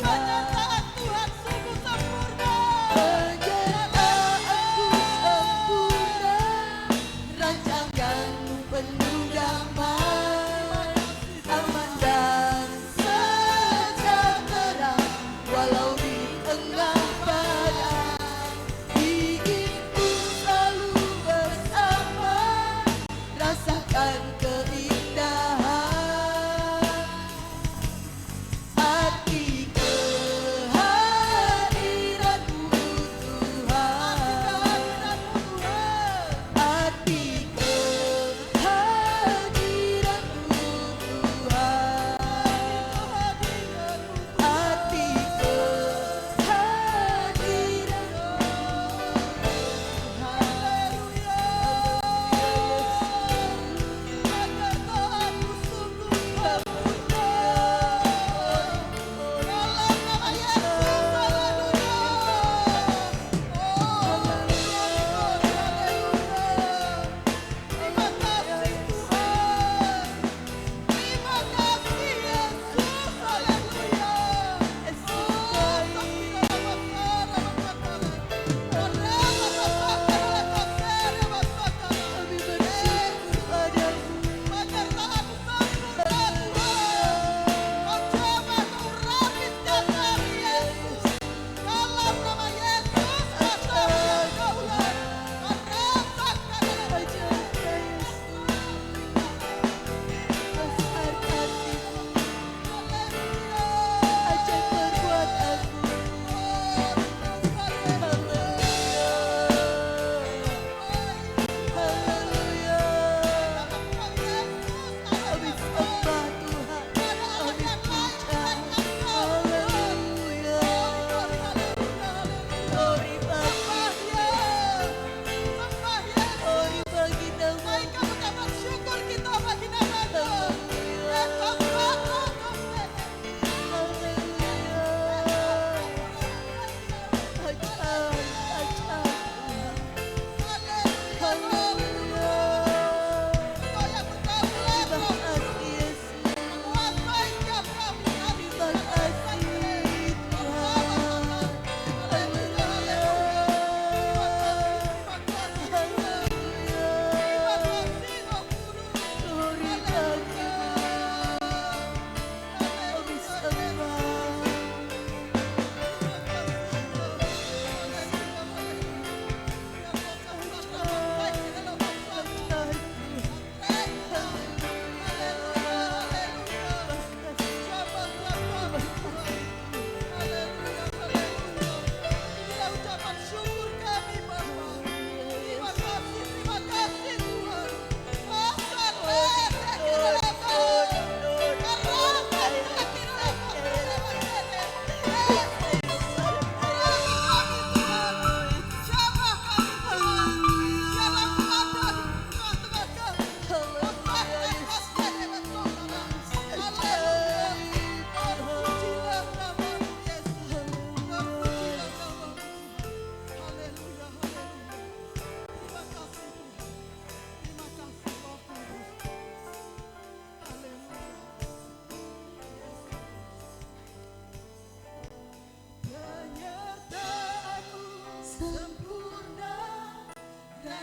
Penyertaan Tuhan sungguh sempurna.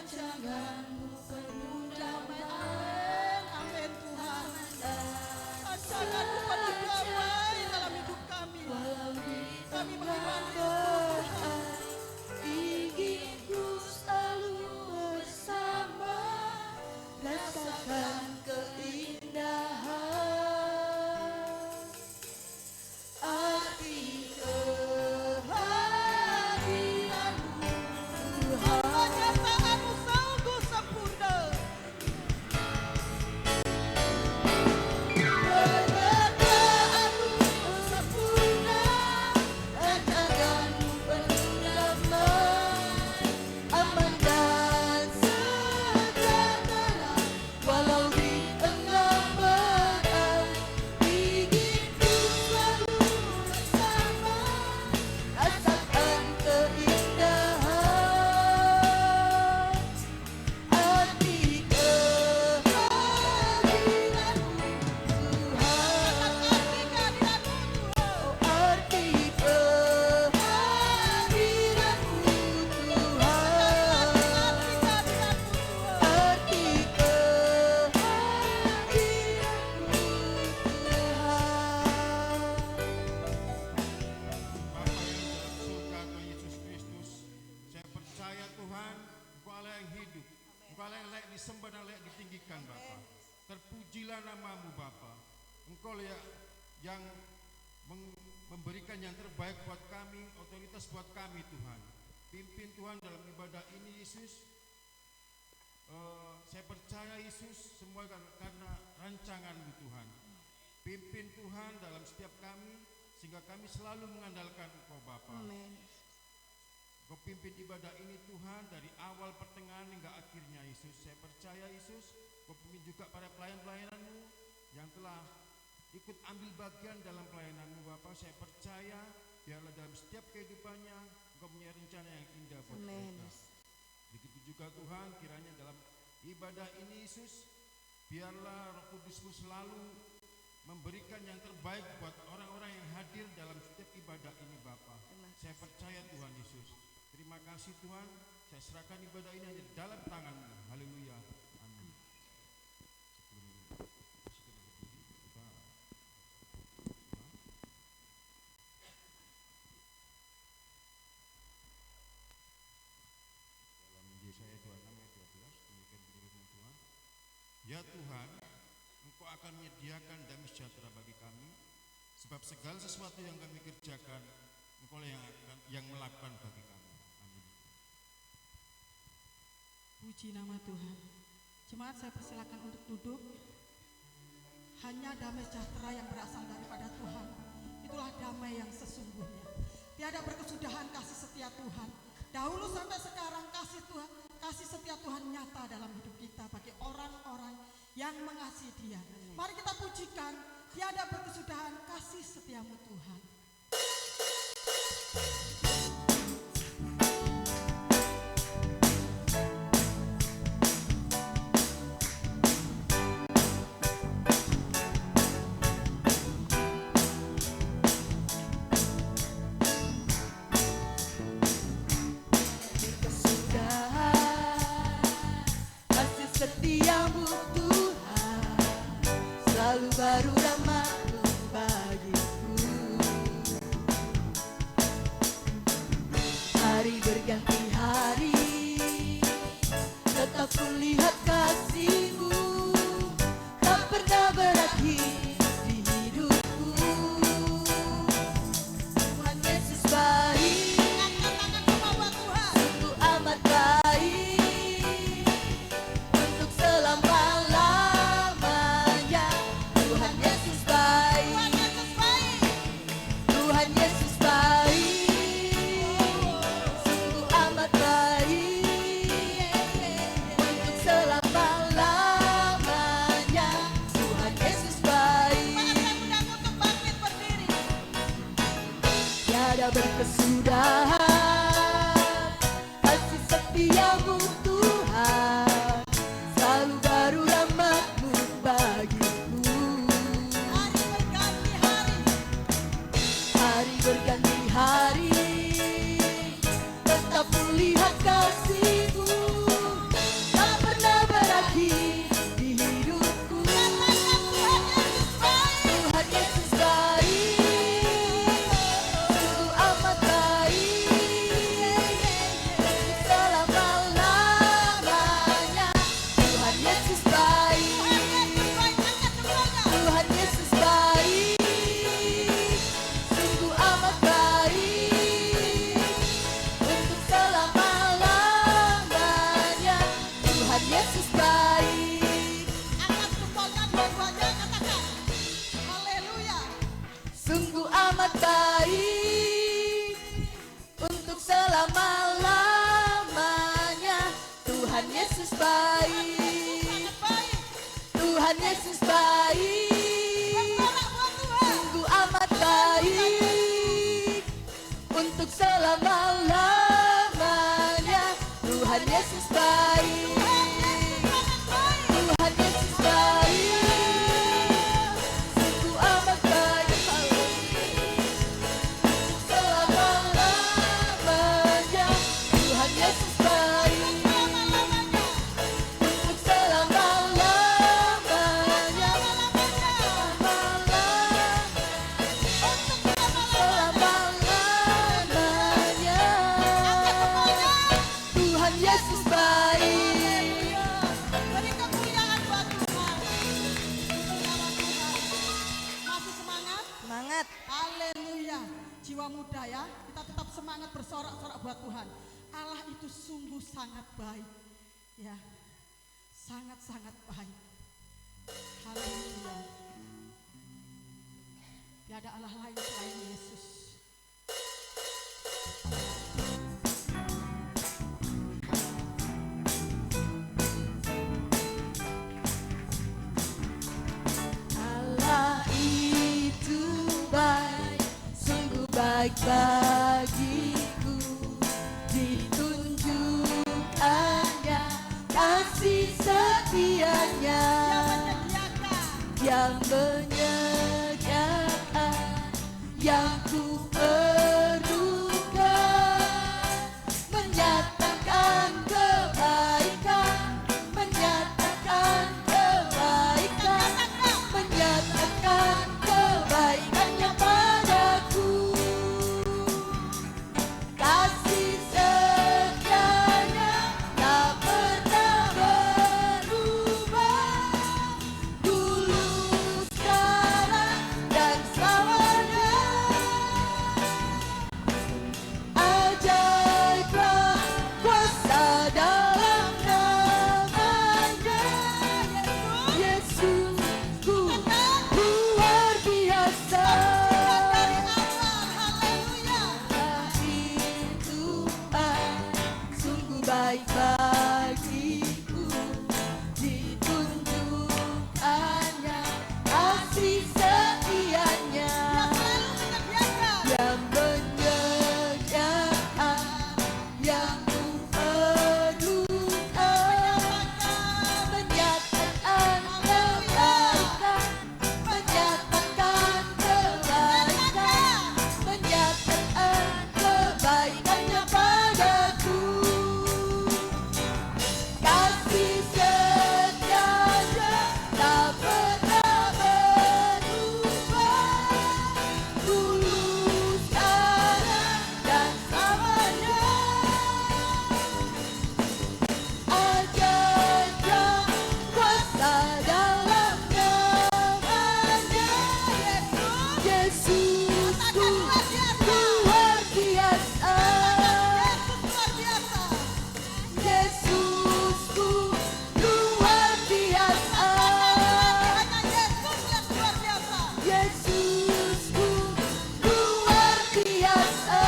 rancanganmu penuh damai. Amin Tuhan. Rancanganmu penuh damai dalam hidup kami. Kami beriman Tuhan. Inginku selalu bersama, rasakan keindahan arti kehadiranmu Tuhan. Penyertaanmu sungguh sempurna. Penyertaanmu sempurna, rancanganmu penuh damai, aman dan sejahtera walau di tengah badai. Inginku selalu bersama, rasakan keindahan arti kehadiranmu Tuhan. Oh, arti kehadiranmu Tuhan. Arti kehadiranmu Bapa yang dalam surga Tuhan Yesus Kristus, saya percaya Tuhan, Engkau Allah yang hidup, Engkau Allah yang layak disembah dan layak ditinggikan Bapa. Terpujilah namamu Bapa. Engkau yang memberikan yang terbaik buat kami, otoritas buat kami Tuhan. Pimpin Tuhan dalam ibadah ini Yesus. Saya percaya Yesus semua karena rancangan-Mu Tuhan. Pimpin Tuhan dalam setiap kami sehingga kami selalu mengandalkan Engkau Bapa. Kau pimpin ibadah ini Tuhan dari awal pertengahan hingga akhirnya Yesus. Saya percaya Yesus, Kau pimpin juga para pelayan-pelayan-Mu yang telah ikut ambil bagian dalam pelayanan-Mu Bapa. Saya percaya biarlah dalam setiap kehidupannya Engkau punya rencana yang indah buat mereka. Begitu juga Tuhan, kiranya dalam ibadah ini Yesus, biarlah Roh Kudus-Mu selalu memberikan yang terbaik buat orang-orang yang hadir dalam setiap ibadah ini Bapa. Saya percaya Tuhan Yesus. Terima kasih Tuhan, saya serahkan ibadah ini hanya dalam tangan-Mu. Haleluya. Amin. Dalam Yesaya 26 ayat 12, demikian firman Tuhan. Ya Tuhan, Engkau akan menyediakan damai sejahtera bagi kami, sebab segala sesuatu yang kami kerjakan, Engkau yang melakukan bagi kami. Amin. Puji nama Tuhan. Jemaat, saya persilakan untuk duduk. Hanya damai sejahtera yang berasal daripada Tuhan, itulah damai yang sesungguhnya. Tiada berkesudahan kasih setia Tuhan. Dahulu sampai sekarang kasih setia Tuhan nyata dalam hidup kita bagi orang-orang yang mengasihi Dia. Mari kita pujikan, tiada berkesudahan kasih setiamu Tuhan. Kasih setiamu Tuhan, selalu baru rahmat-Mu bagiku. Hari berganti hari, tetap kulihat kasih-Mu, tak pernah berakhir di hidupku. Tuhan Yesus baik, sungguh amat baik, untuk selama-lamanya. Tuhan Yesus baik, Tuhan Yesus baik, sungguh amat baik, untuk selama-lamanya. Tuhan Yesus baik, tiada berkesudahan kasih setiamu Tuhan, selalu baru rahmat-Mu bagiku. Hari berganti hari, tetap kulihat kasih-Mu, Yesus baik, Tuhan Yesus baik, sungguh amat baik, untuk selama-lamanya. Tuhan Yesus baik, Tuhan Yesus baik, sungguh amat baik, selama-lamanya. Tuhan Yesus baik, untuk selama-lamanya, selama-lamanya. Tuhan Yesus baik. Beri kemuliaan buat Tuhan. Nama Tuhan. Masih semangat? Semangat. Haleluya. Jiwa muda ya, kita tetap semangat bersorak-sorak buat Tuhan. Allah itu sungguh sangat baik. Ya. Sangat-sangat baik. Haleluya. Tiada Allah lain selain Yesus. Allah itu baik, sungguh baik bagiku. Ditunjukkannya kasih setianya yang menyediakan yang ku perlukan, menyatakan kebaikan, menyatakan kebaikan, menyatakan kebaikannya padaku. Kasih setianya tak pernah berubah, dulu, sekarang, dan selamanya. Ajaiblah kuasa dalam namanya. Yesus ku luar biasa. Itu sungguh baik bagiku. Ditunjukkannya kasih setianya yang menyediakan yang ku perlukan, menyatakan kebaikan, menyatakan kebaikan, menyatakan kebaikannya padaku. Kasih setianya tak pernah berubah, dulu, sekarang, dan selamanya. Ajaiblah kuasa dalam namanya. Yesusku luar biasa. Yesusku luar biasa. Yesusku luar biasa.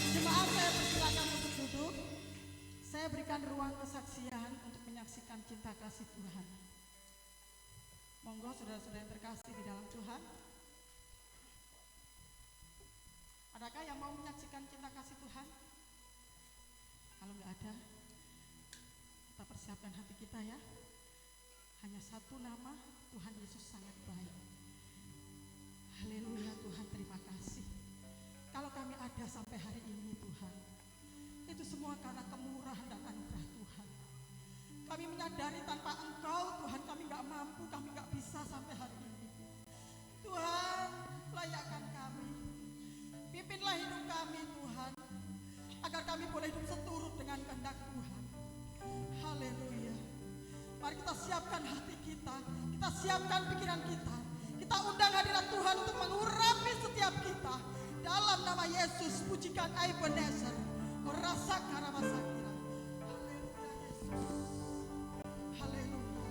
Jemaat saya persilakan untuk duduk. Saya berikan ruang kesaksian untuk menyaksikan cinta kasih Tuhan. Monggo saudara-saudara yang terkasih di dalam Tuhan. Adakah yang mau menyaksikan cinta kasih Tuhan? Kalau nggak ada, kita persiapkan hati kita ya. Hanya satu nama, Tuhan Yesus sangat baik. Haleluya Tuhan, terima kasih. Kalau kami ada sampai hari ini Tuhan, itu semua karena kemurahan dan anugerah Tuhan. Kami menyadari tanpa Engkau Tuhan kami gak mampu, kami gak bisa sampai hari ini. Tuhan, layakkan kami. Pimpinlah hidup kami Tuhan, agar kami boleh hidup seturut dengan kehendak Tuhan. Haleluya. Mari kita siapkan hati kita siapkan pikiran kita. Kita undang hadirat Tuhan untuk mengurapi setiap kita. Dalam nama Yesus, pujikan Ebenezer. Merasa karamasakira. Haleluya Yesus. Haleluya.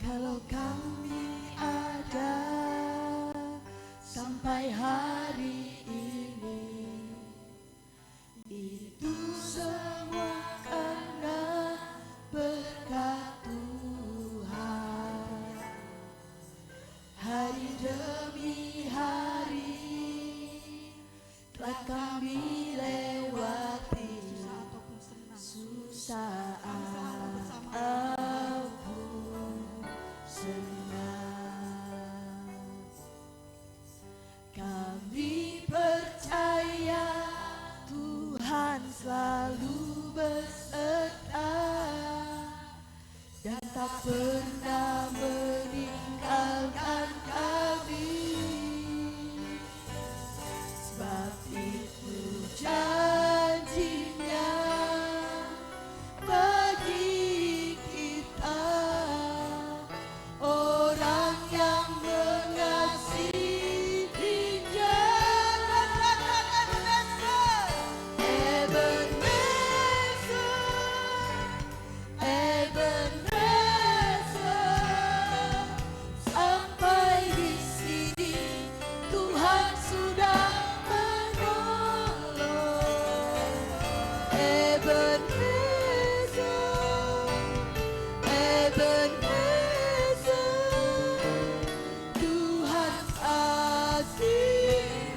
Kalau kami ada sampai hari ini. Itu semua karena berkat Tuhan. Hari demi hari telah kami lewati susah ataupun senang. Kami percaya Tuhan selalu beserta dan tak pernah meninggalkan kami. Sebab itu janjinya bagi kita, orang yang mengasihi Dia. Ebenezer, Ebenezer, sampai di sini Tuhan sudah menolong. Ebenezer, Ebenezer, Tuhan pasti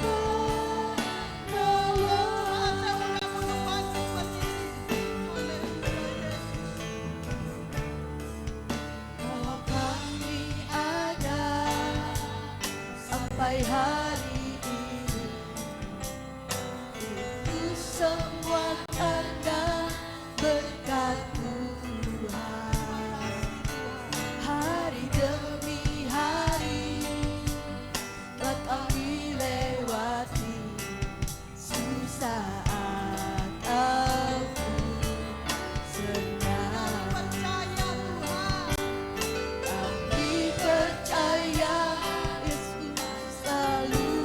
menolong. Bahwa kami ada sampai hari ini, itu semua karena berkat Tuhan. Hari demi hari telah kami lewati susah ataupun senang. Kami percaya Yesus selalu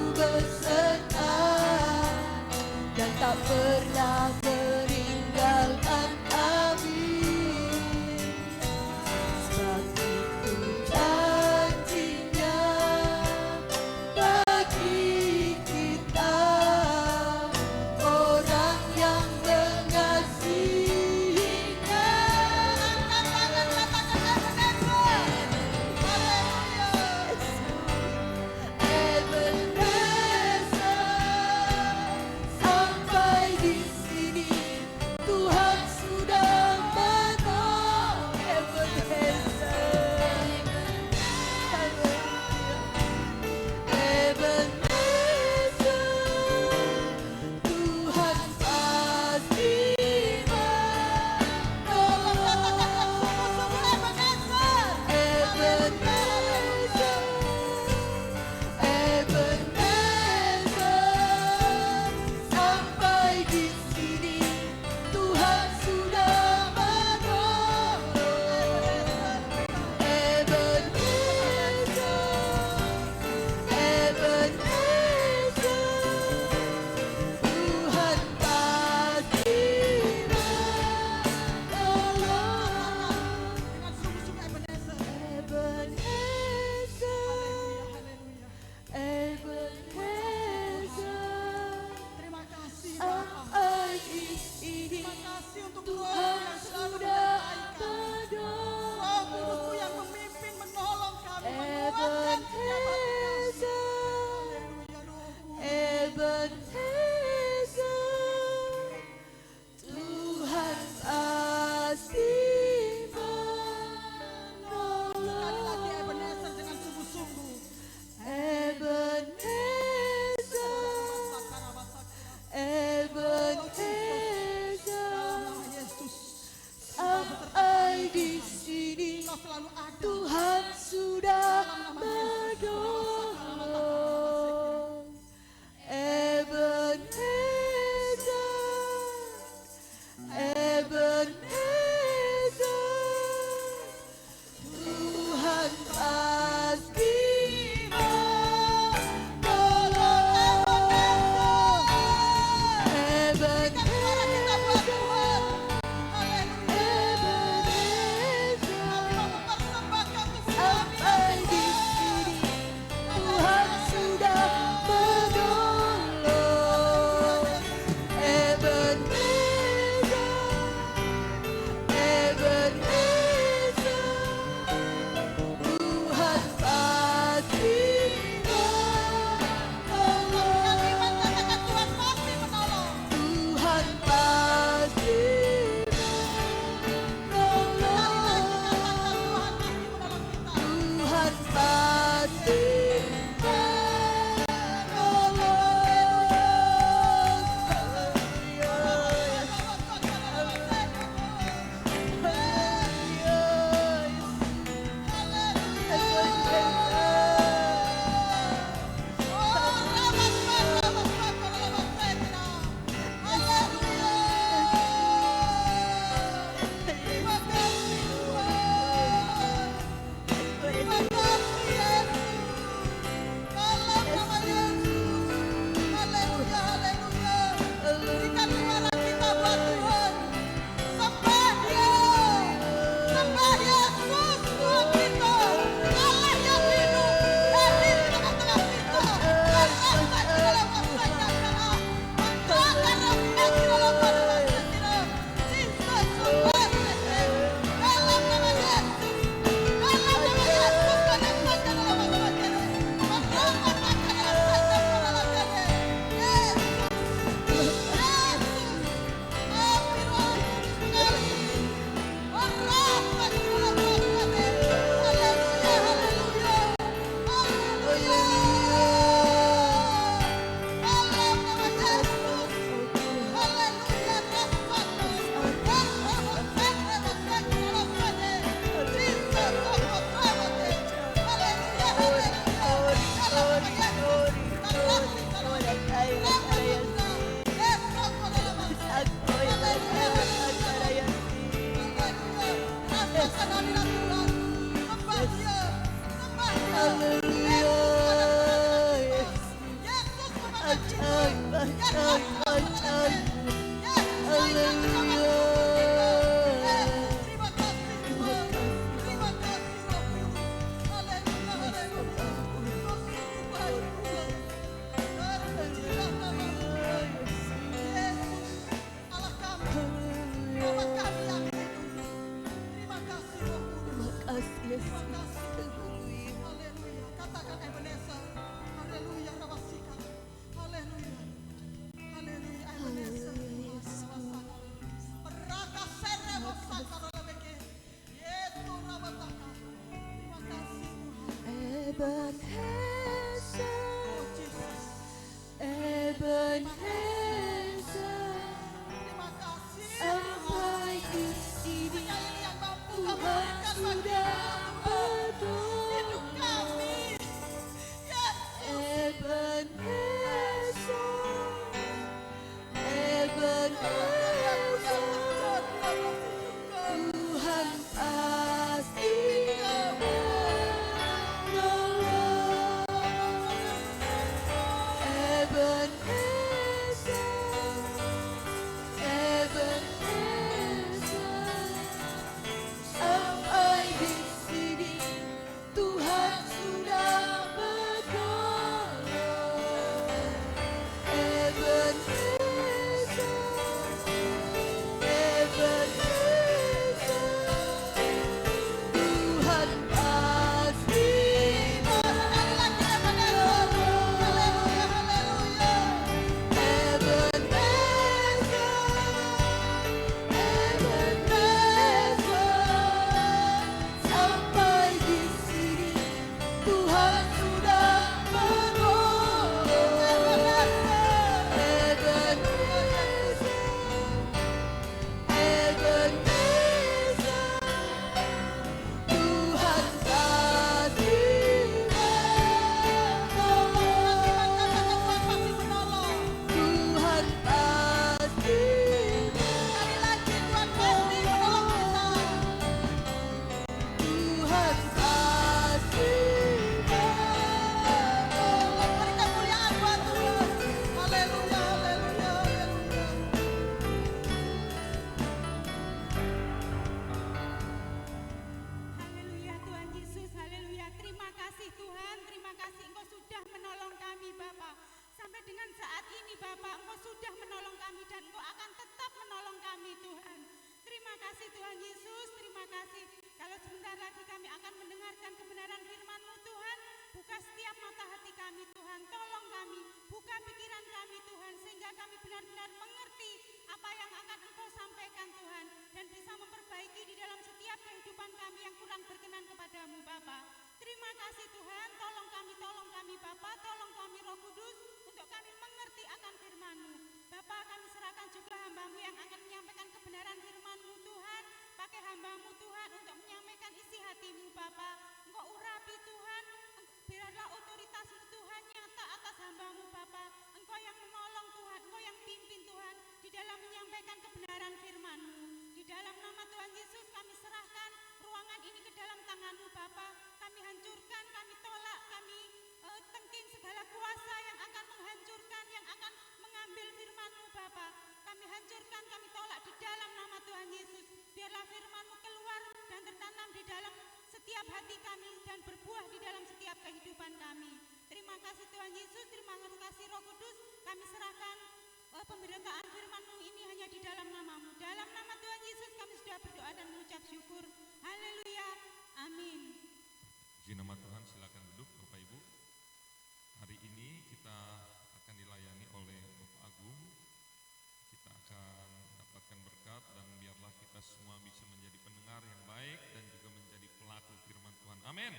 Amin.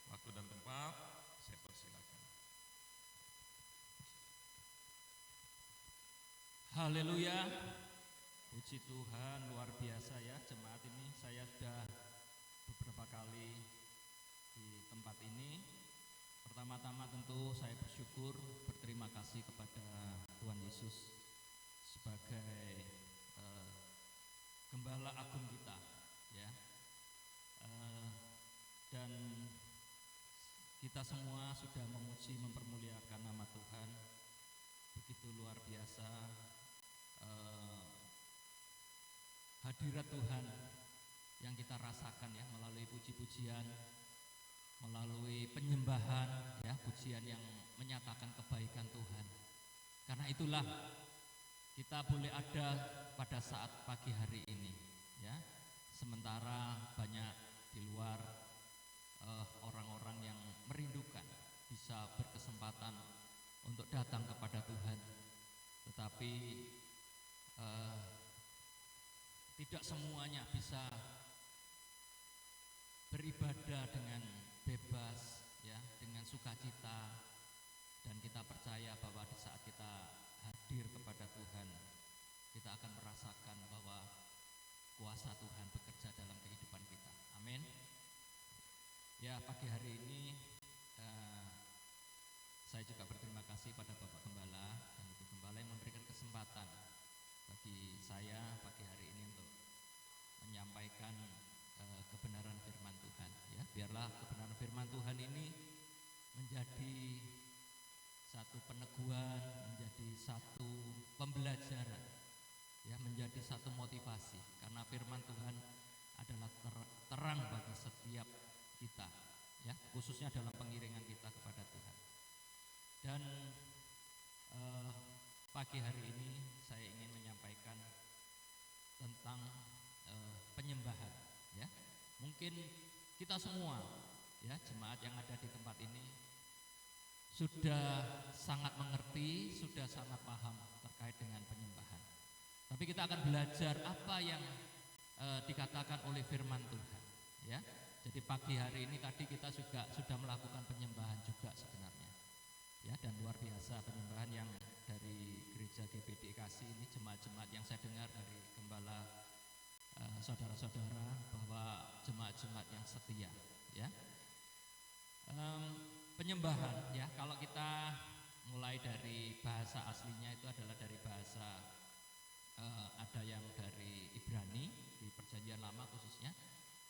Waktu dan tempat saya persilakan. Haleluya. Puji Tuhan, luar biasa ya jemaat ini. Saya sudah beberapa kali di tempat ini. Pertama-tama tentu saya bersyukur, berterima kasih kepada Tuhan Yesus sebagai Gembala Agung kita, ya. Dan kita semua sudah memuji, mempermuliakan nama Tuhan. Begitu luar biasa hadirat Tuhan yang kita rasakan ya, melalui puji-pujian, melalui penyembahan ya, pujian yang menyatakan kebaikan Tuhan. Karena itulah kita boleh ada pada saat pagi hari ini ya. Sementara banyak di luar orang-orang yang merindukan bisa berkesempatan untuk datang kepada Tuhan, tetapi tidak semuanya bisa beribadah dengan bebas ya, dengan sukacita. Dan kita percaya bahwa di saat kita hadir kepada Tuhan, kita akan merasakan bahwa kuasa Tuhan bekerja dalam kehidupan kita. Amin. Ya, pagi hari ini saya juga berterima kasih pada Bapak Gembala dan Ibu Gembala yang memberikan kesempatan bagi saya pagi hari ini untuk menyampaikan kebenaran firman Tuhan ya. Biarlah kebenaran firman Tuhan ini menjadi satu peneguhan, menjadi satu pembelajaran ya, menjadi satu motivasi, karena firman Tuhan adalah terang bagi setiap kita ya, khususnya dalam pengiringan kita kepada Tuhan. Dan pagi hari ini saya ingin menyampaikan tentang penyembahan ya. Mungkin kita semua ya, jemaat yang ada di tempat ini sudah sangat mengerti, sudah sangat paham terkait dengan penyembahan. Tapi kita akan belajar apa yang dikatakan oleh firman Tuhan ya. Jadi pagi hari ini tadi kita juga sudah melakukan penyembahan juga sebenarnya ya, dan luar biasa penyembahan yang dari gereja GBD Kasih ini, jemaat-jemaat yang saya dengar dari gembala saudara-saudara bahwa jemaat-jemaat yang setia ya. Penyembahan ya, kalau kita mulai dari bahasa aslinya itu adalah dari bahasa ada yang dari Ibrani di Perjanjian Lama khususnya,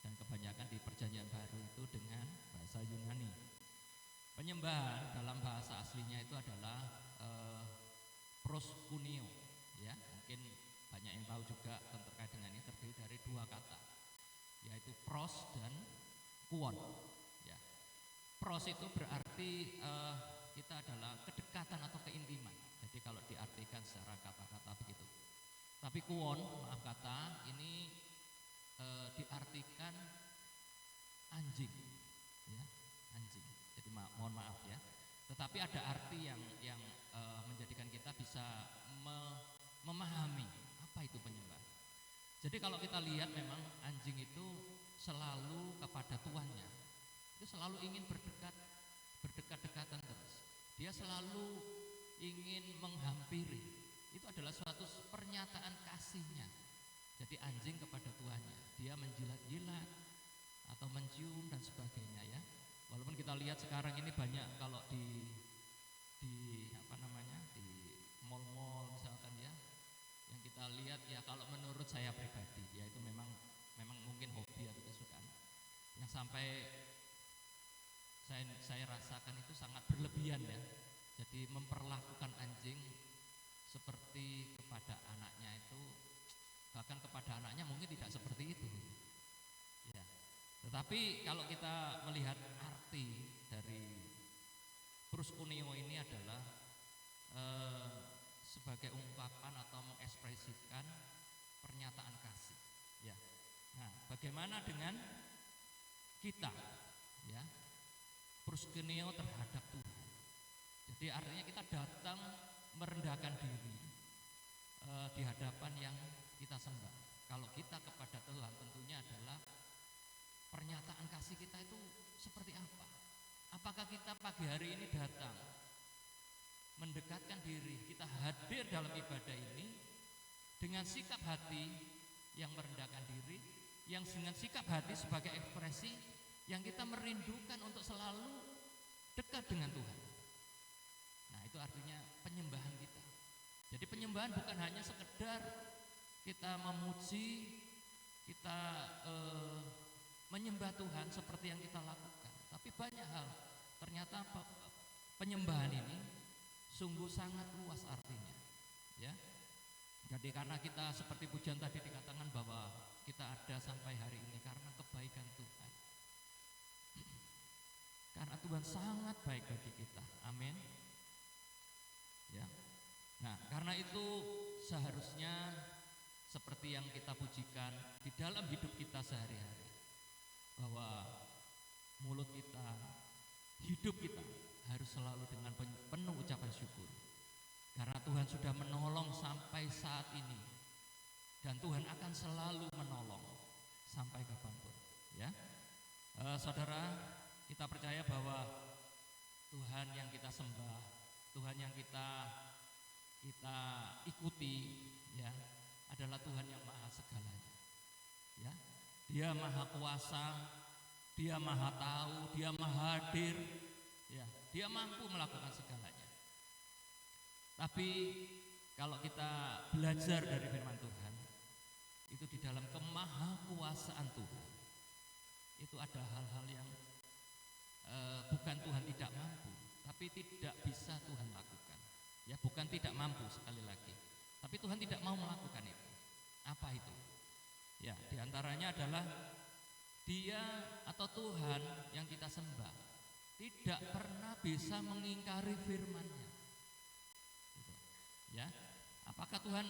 dan kebanyakan di Perjanjian Baru itu dengan bahasa Yunani. Penyembahan dalam bahasa aslinya itu adalah proskuneo ya. Mungkin banyak yang tahu juga terkait dengan ini, terdiri dari dua kata, yaitu pros dan kuon ya. Pros itu berarti kita adalah kedekatan atau keintiman. Jadi kalau diartikan secara kata-kata begitu. Tapi kuon, maaf kata, ini diartikan anjing ya, anjing. Jadi mohon maaf ya. Tetapi ada arti yang menjadikan kita bisa memahami apa itu penyembahan. Jadi kalau kita lihat memang anjing itu selalu kepada tuannya, itu selalu ingin berdekat-dekatan terus. Dia selalu ingin menghampiri. Itu adalah suatu pernyataan kasihnya. Jadi anjing kepada tuannya, dia menjilat-jilat atau mencium dan sebagainya ya. Walaupun kita lihat sekarang ini banyak kalau di apa namanya, di mall-mall misalkan ya, yang kita lihat ya, kalau menurut saya pribadi ya, itu memang mungkin hobi atau kesukaan yang sampai saya rasakan itu sangat berlebihan ya. Jadi memperlakukan anjing seperti kepada anaknya itu, bahkan kepada anaknya mungkin tidak seperti itu ya. Tetapi kalau kita melihat arti dari proskuneo ini adalah sebagai ungkapan atau mengekspresikan pernyataan kasih ya. Nah, bagaimana dengan kita ya, proskuneo terhadap Tuhan. Jadi artinya kita datang merendahkan diri di hadapan yang kita sembah. Kalau kita kepada Tuhan tentunya adalah pernyataan kasih kita itu seperti apa? Apakah kita pagi hari ini datang mendekatkan diri, kita hadir dalam ibadah ini dengan sikap hati yang merendahkan diri, yang dengan sikap hati sebagai ekspresi yang kita merindukan untuk selalu dekat dengan Tuhan. Nah, itu artinya penyembahan kita. Jadi penyembahan bukan hanya sekedar kita memuji, kita menyembah Tuhan seperti yang kita lakukan, tapi banyak hal. Ternyata penyembahan ini sungguh sangat luas artinya, ya. Jadi karena kita seperti pujian tadi dikatakan bahwa kita ada sampai hari ini karena kebaikan Tuhan. Karena Tuhan sangat baik bagi kita. Amin. Ya. Nah, karena itu seharusnya seperti yang kita pujikan di dalam hidup kita sehari-hari, bahwa mulut kita, hidup kita harus selalu dengan penuh ucapan syukur. Karena Tuhan sudah menolong sampai saat ini, dan Tuhan akan selalu menolong sampai kapanpun. Ya, saudara, kita percaya bahwa Tuhan yang kita sembah, Tuhan yang kita ikuti, ya, adalah Tuhan yang maha segalanya. Ya, Dia maha kuasa, Dia maha tahu, Dia maha hadir, ya, Dia mampu melakukan segalanya. Tapi kalau kita belajar dari firman Tuhan, itu di dalam kemahakuasaan Tuhan, itu ada hal-hal yang bukan Tuhan tidak mampu, tapi tidak bisa Tuhan lakukan. Ya, bukan tidak mampu, sekali lagi, tapi Tuhan tidak mau melakukan itu. Apa itu? Ya, diantaranya adalah Dia atau Tuhan yang kita sembah tidak pernah bisa mengingkari firman-Nya. Gitu. Ya, apakah Tuhan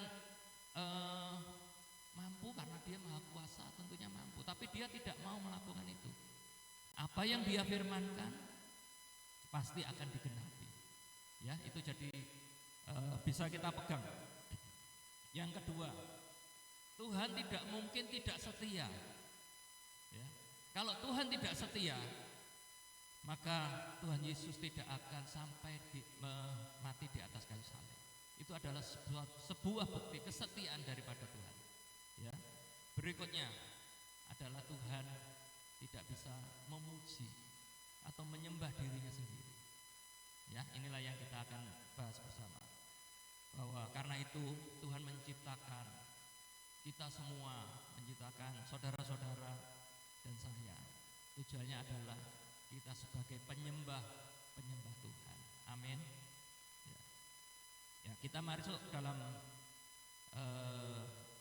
mampu? Karena Dia maha kuasa, tentunya mampu, tapi Dia tidak mau melakukan itu. Apa yang Dia firmankan pasti akan digenapi. Ya, itu jadi bisa kita pegang. Yang kedua, Tuhan tidak mungkin tidak setia. Ya. Kalau Tuhan tidak setia, maka Tuhan Yesus tidak akan sampai mati di atas kayu salib. Itu adalah sebuah bukti kesetiaan daripada Tuhan. Ya. Berikutnya adalah Tuhan tidak bisa memuji atau menyembah dirinya sendiri. Ya, inilah yang kita akan bahas bersama. Bahwa karena itu Tuhan menciptakan kita semua, menciptakan saudara-saudara dan saya. Tujuannya adalah kita sebagai penyembah Tuhan. Amin. Ya, kita masuk dalam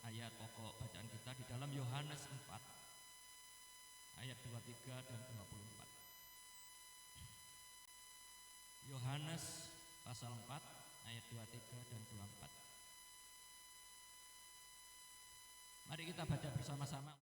ayat pokok bacaan kita di dalam Yohanes 4 ayat 23 dan 24. Yohanes pasal 4 ayat 23 dan 24. Mari kita baca bersama-sama.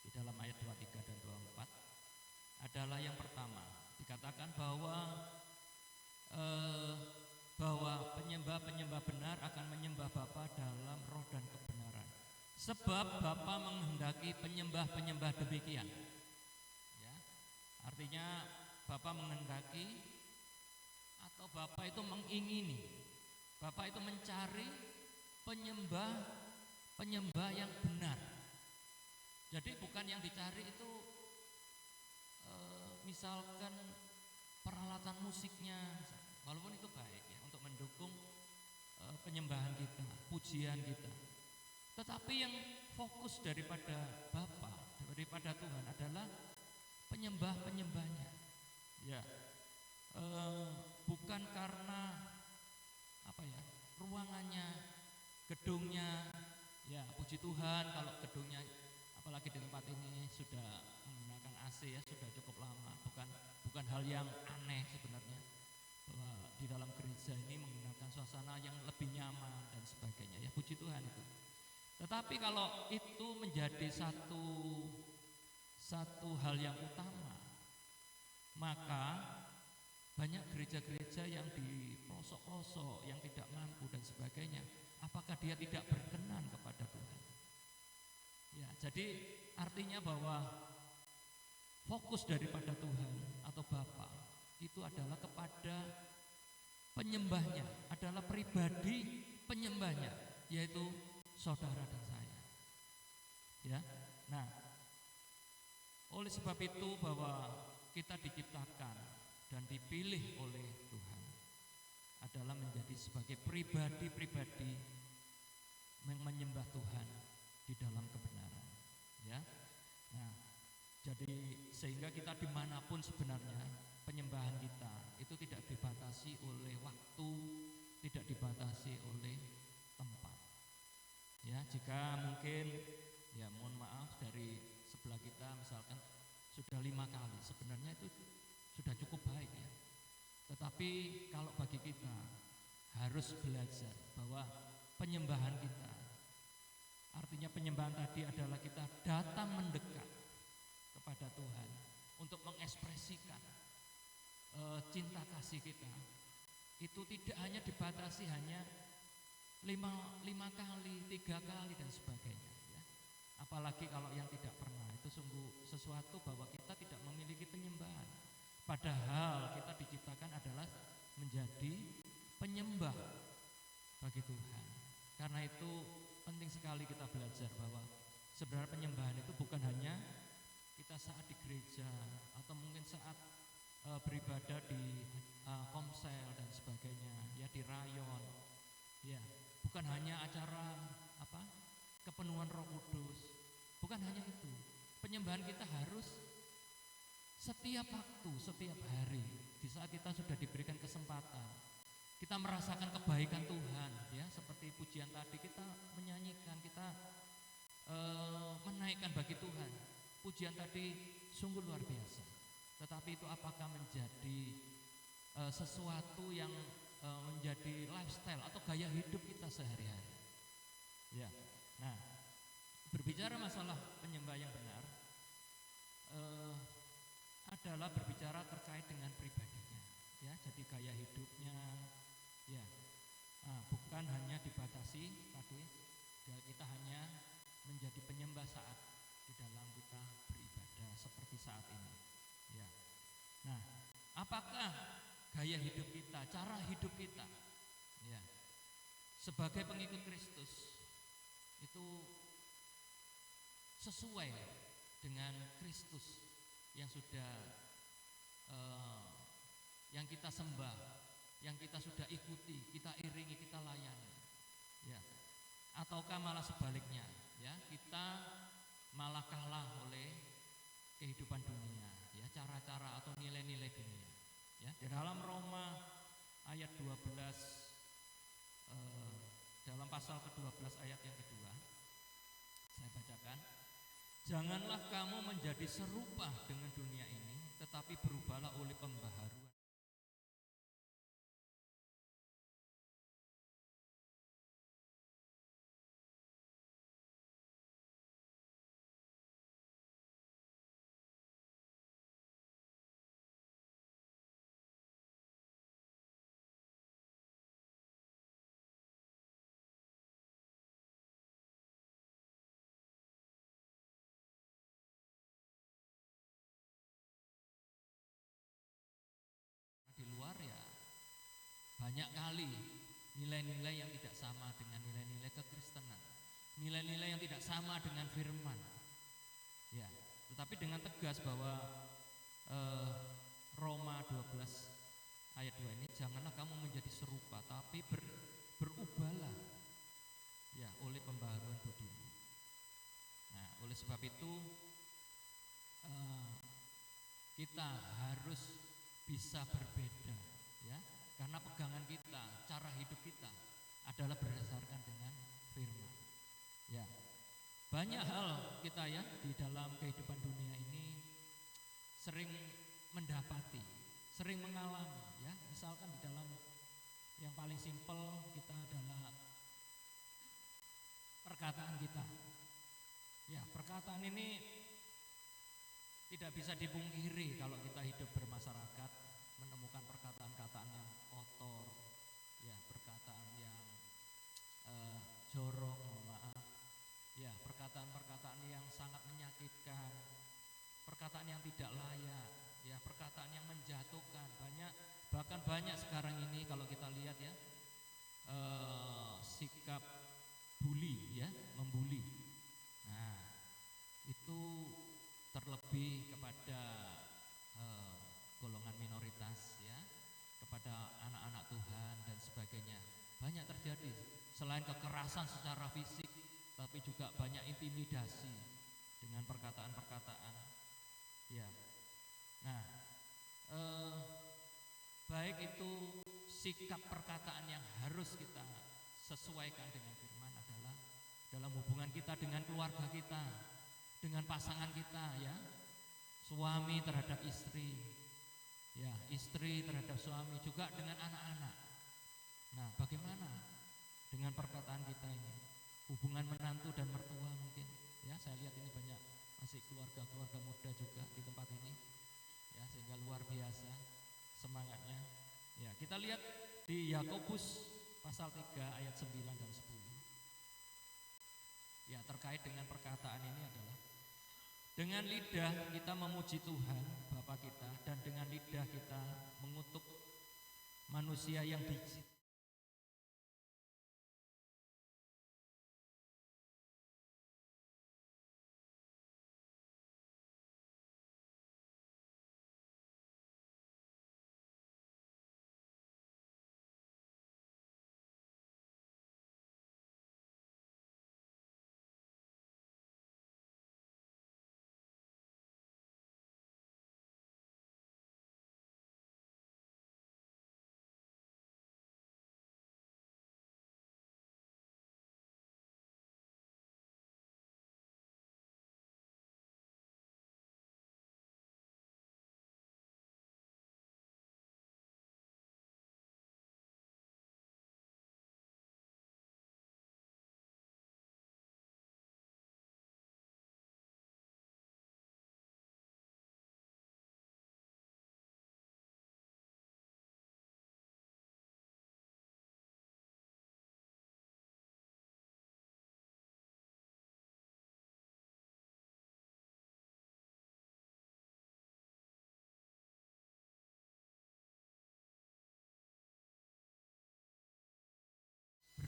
Di dalam ayat 23 dan 24 adalah yang pertama, dikatakan bahwa penyembah-penyembah benar akan menyembah Bapa dalam roh dan kebenaran. Sebab Bapa menghendaki penyembah-penyembah demikian. Ya, artinya Bapa menghendaki atau Bapa itu mengingini, Bapa itu mencari penyembah yang benar. Jadi bukan yang dicari itu misalkan peralatan musiknya, walaupun itu baik ya untuk mendukung penyembahan kita, pujian kita. Tetapi yang fokus daripada Bapa, daripada Tuhan adalah penyembah-penyembahnya. Ya, bukan karena apa ya, ruangannya, gedungnya, ya puji Tuhan kalau gedungnya apalagi di tempat ini sudah menggunakan AC ya, sudah cukup lama, bukan hal yang aneh sebenarnya bahwa di dalam gereja ini menggunakan suasana yang lebih nyaman dan sebagainya, ya puji Tuhan itu. Tetapi kalau itu menjadi satu hal yang utama, maka banyak gereja-gereja yang di pelosok-pelosok yang tidak mampu dan sebagainya, apakah dia tidak berkenan kepada Tuhan? Ya, jadi artinya bahwa fokus daripada Tuhan atau Bapa itu adalah kepada penyembahnya, adalah pribadi penyembahnya, yaitu saudara dan saya. Ya. Nah, oleh sebab itu bahwa kita diciptakan dan dipilih oleh Tuhan adalah menjadi sebagai pribadi-pribadi yang menyembah Tuhan di dalam kebenaran. Ya. Nah, jadi sehingga kita dimanapun sebenarnya penyembahan kita itu tidak dibatasi oleh waktu, tidak dibatasi oleh tempat. Ya, jika mungkin ya mohon maaf dari sebelah kita misalkan sudah 5 kali, sebenarnya itu sudah cukup baik ya. Tetapi kalau bagi kita harus belajar bahwa penyembahan kita, artinya penyembahan tadi adalah kita datang mendekat kepada Tuhan untuk mengekspresikan cinta kasih kita. Itu tidak hanya dibatasi hanya 5 kali, 3 kali dan sebagainya ya. Apalagi kalau yang tidak pernah, itu sungguh sesuatu bahwa kita tidak memiliki penyembahan. Padahal kita diciptakan adalah menjadi penyembah bagi Tuhan. Karena itu penting sekali kita belajar bahwa sebenarnya penyembahan itu bukan hanya kita saat di gereja atau mungkin saat beribadah di komsel dan sebagainya, ya di rayon, ya bukan hanya acara kepenuhan Roh Kudus, bukan hanya itu. Penyembahan kita harus setiap waktu, setiap hari, di saat kita sudah diberikan kesempatan, kita merasakan kebaikan Tuhan, ya seperti pujian tadi kita menyanyikan, kita menaikkan bagi Tuhan. Pujian tadi sungguh luar biasa. Tetapi itu apakah menjadi sesuatu yang menjadi lifestyle atau gaya hidup kita sehari-hari? Ya. Nah, berbicara masalah penyembah yang benar adalah berbicara terkait dengan pribadinya, ya. Jadi gaya hidupnya, ya. Nah, bukan hanya dibatasi tadi, kita hanya menjadi penyembah saat di dalam kita beribadah seperti saat ini, ya. Nah, apakah gaya hidup kita, cara hidup kita, ya, sebagai pengikut Kristus itu sesuai dengan Kristus yang sudah yang kita sembah, yang kita sudah ikuti, kita iringi, kita layani, ya. Ataukah malah sebaliknya, ya, kita malah kalah oleh kehidupan dunia, ya, cara-cara atau nilai-nilai dunia, ya. Di dalam Roma ayat 12 dalam pasal ke-12 ayat yang kedua saya bacakan, janganlah kamu menjadi serupa dengan dunia ini, tetapi berubahlah oleh pembaharuan. Di luar ya banyak kali nilai-nilai yang tidak sama dengan nilai-nilai kekristenan, nilai-nilai yang tidak sama dengan firman, ya. Tetapi dengan tegas bahwa Roma 12 ayat 2 ini, janganlah kamu menjadi serupa, tapi berubahlah, ya, oleh pembaharuan budimu. Nah, oleh sebab itu kita harus bisa berbeda, ya, Karena pegangan kita, cara hidup kita adalah berdasarkan dengan firman. Ya. Banyak hal kita ya di dalam kehidupan dunia ini sering mendapati, sering mengalami ya. Misalkan di dalam yang paling simpel kita adalah perkataan kita. Ya, perkataan ini tidak bisa dipungkiri kalau kita hidup bermasyarakat, menemukan perkataan-perkataan yang kotor, ya, perkataan yang jorok, mohon maaf, ya, perkataan-perkataan yang sangat menyakitkan, perkataan yang tidak layak, ya, perkataan yang menjatuhkan. Bahkan banyak sekarang ini kalau kita lihat ya, sikap bully, ya, membuli. Nah, itu terlebih kepada golongan minoritas ya, kepada anak-anak Tuhan dan sebagainya. Banyak terjadi. Selain kekerasan secara fisik, tapi juga banyak intimidasi dengan perkataan-perkataan. Ya. Nah, baik itu sikap perkataan yang harus kita sesuaikan dengan firman adalah dalam hubungan kita dengan keluarga kita, dengan pasangan kita ya, suami terhadap istri, ya, istri terhadap suami, juga dengan anak-anak. Nah, bagaimana dengan perkataan kita ini? Hubungan menantu dan mertua mungkin, ya, saya lihat ini banyak masih keluarga-keluarga muda juga di tempat ini, ya, sehingga luar biasa semangatnya. Ya, kita lihat di Yakobus pasal 3 ayat 9 dan 10. Ya, terkait dengan perkataan ini adalah dengan lidah kita memuji Tuhan Bapa kita, dan dengan lidah kita mengutuk manusia yang diciptakan.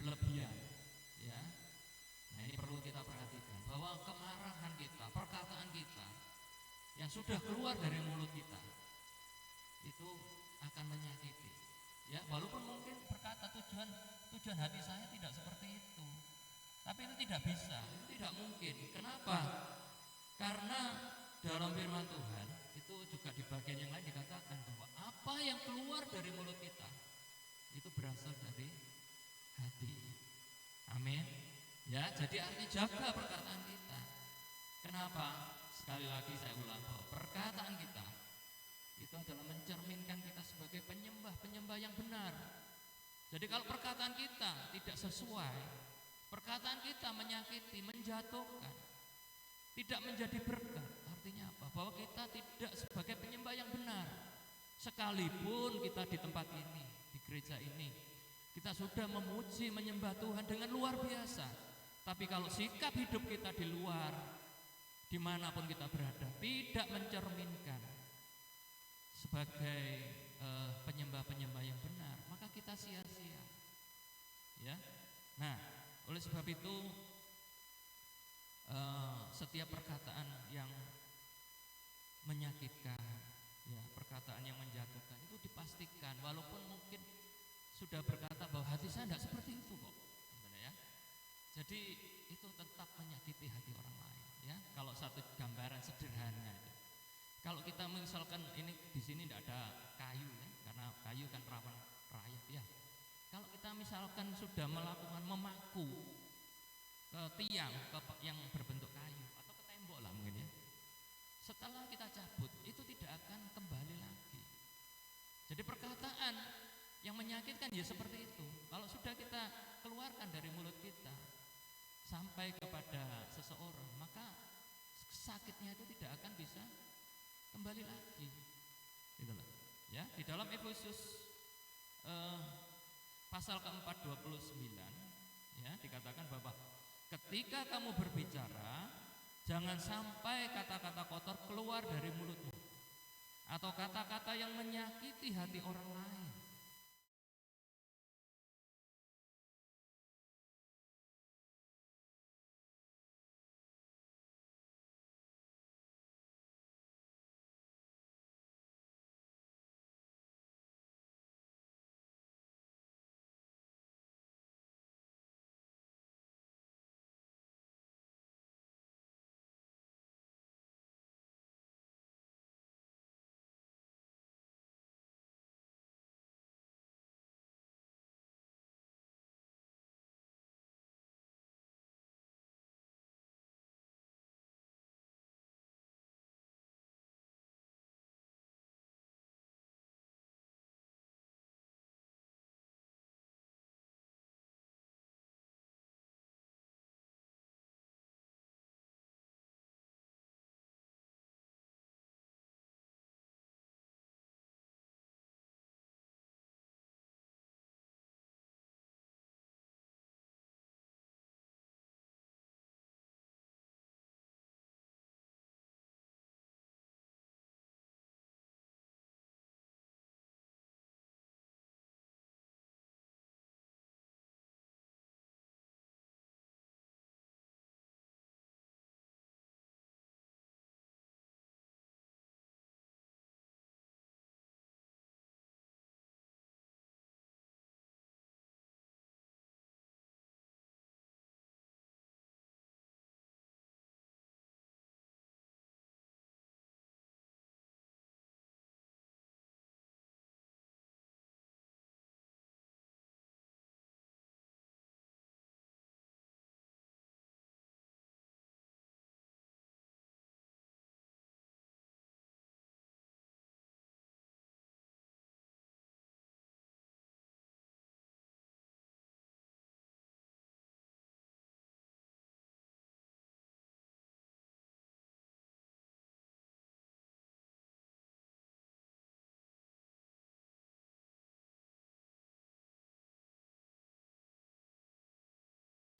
Berlebihan ya. Nah, ini perlu kita perhatikan bahwa kemarahan kita, perkataan kita yang sudah keluar dari mulut kita itu akan menyakiti ya, walaupun mungkin berkata tujuan hati saya tidak seperti itu, tapi itu tidak bisa, itu tidak mungkin. Kenapa? Karena dalam firman Tuhan itu juga di bagian yang lain dikatakan bahwa apa yang keluar dari mulut kita itu berasal dari hati. Amin. Ya, jadi artinya jaga perkataan kita. Kenapa? Sekali lagi saya ulang bahwa perkataan kita itu adalah mencerminkan kita sebagai penyembah yang benar. Jadi kalau perkataan kita tidak sesuai, perkataan kita menyakiti, menjatuhkan, tidak menjadi berkat, artinya apa? Bahwa kita tidak sebagai penyembah yang benar. Sekalipun kita di tempat ini, di gereja ini, kita sudah memuji, menyembah Tuhan dengan luar biasa. Tapi kalau sikap hidup kita di luar, dimanapun kita berada, tidak mencerminkan sebagai penyembah-penyembah yang benar, maka kita sia-sia. Ya. Nah, oleh sebab itu setiap perkataan yang menyakitkan, ya, perkataan yang menjatuhkan itu dipastikan, walaupun mungkin sudah berkata bahwa hati saya tidak seperti itu kok, ya. Jadi itu tetap menyakiti hati orang lain, ya. Kalau satu gambaran sederhana itu, kalau kita misalkan ini di sini tidak ada kayu, ya, karena kayu kan rawan misalkan sudah melakukan memaku ke tiang yang berbentuk kayu atau ke tembok lah mungkin ya, setelah kita cabut itu tidak akan kembali lagi. Jadi perkataan yang menyakitkan ya seperti itu. Kalau sudah kita keluarkan dari mulut kita sampai kepada seseorang, maka sakitnya itu tidak akan bisa kembali lagi. Gitu loh. Ya, di dalam Efesus pasal keempat 29 ya dikatakan bahwa ketika kamu berbicara jangan sampai kata-kata kotor keluar dari mulutmu atau kata-kata yang menyakiti hati orang lain.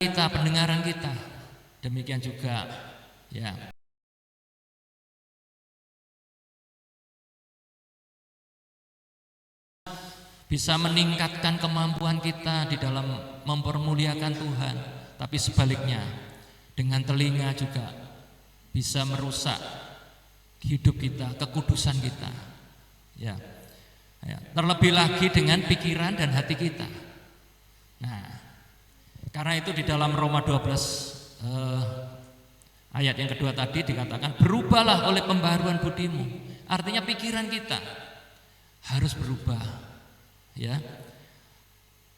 Kita, pendengaran kita, demikian juga ya bisa meningkatkan kemampuan kita di dalam mempermuliakan Tuhan, tapi sebaliknya dengan telinga juga bisa merusak hidup kita, kekudusan kita ya. Terlebih lagi dengan pikiran dan hati kita. Nah, karena itu di dalam Roma 12 ayat yang kedua tadi dikatakan berubahlah oleh pembaharuan budimu. Artinya pikiran kita harus berubah ya.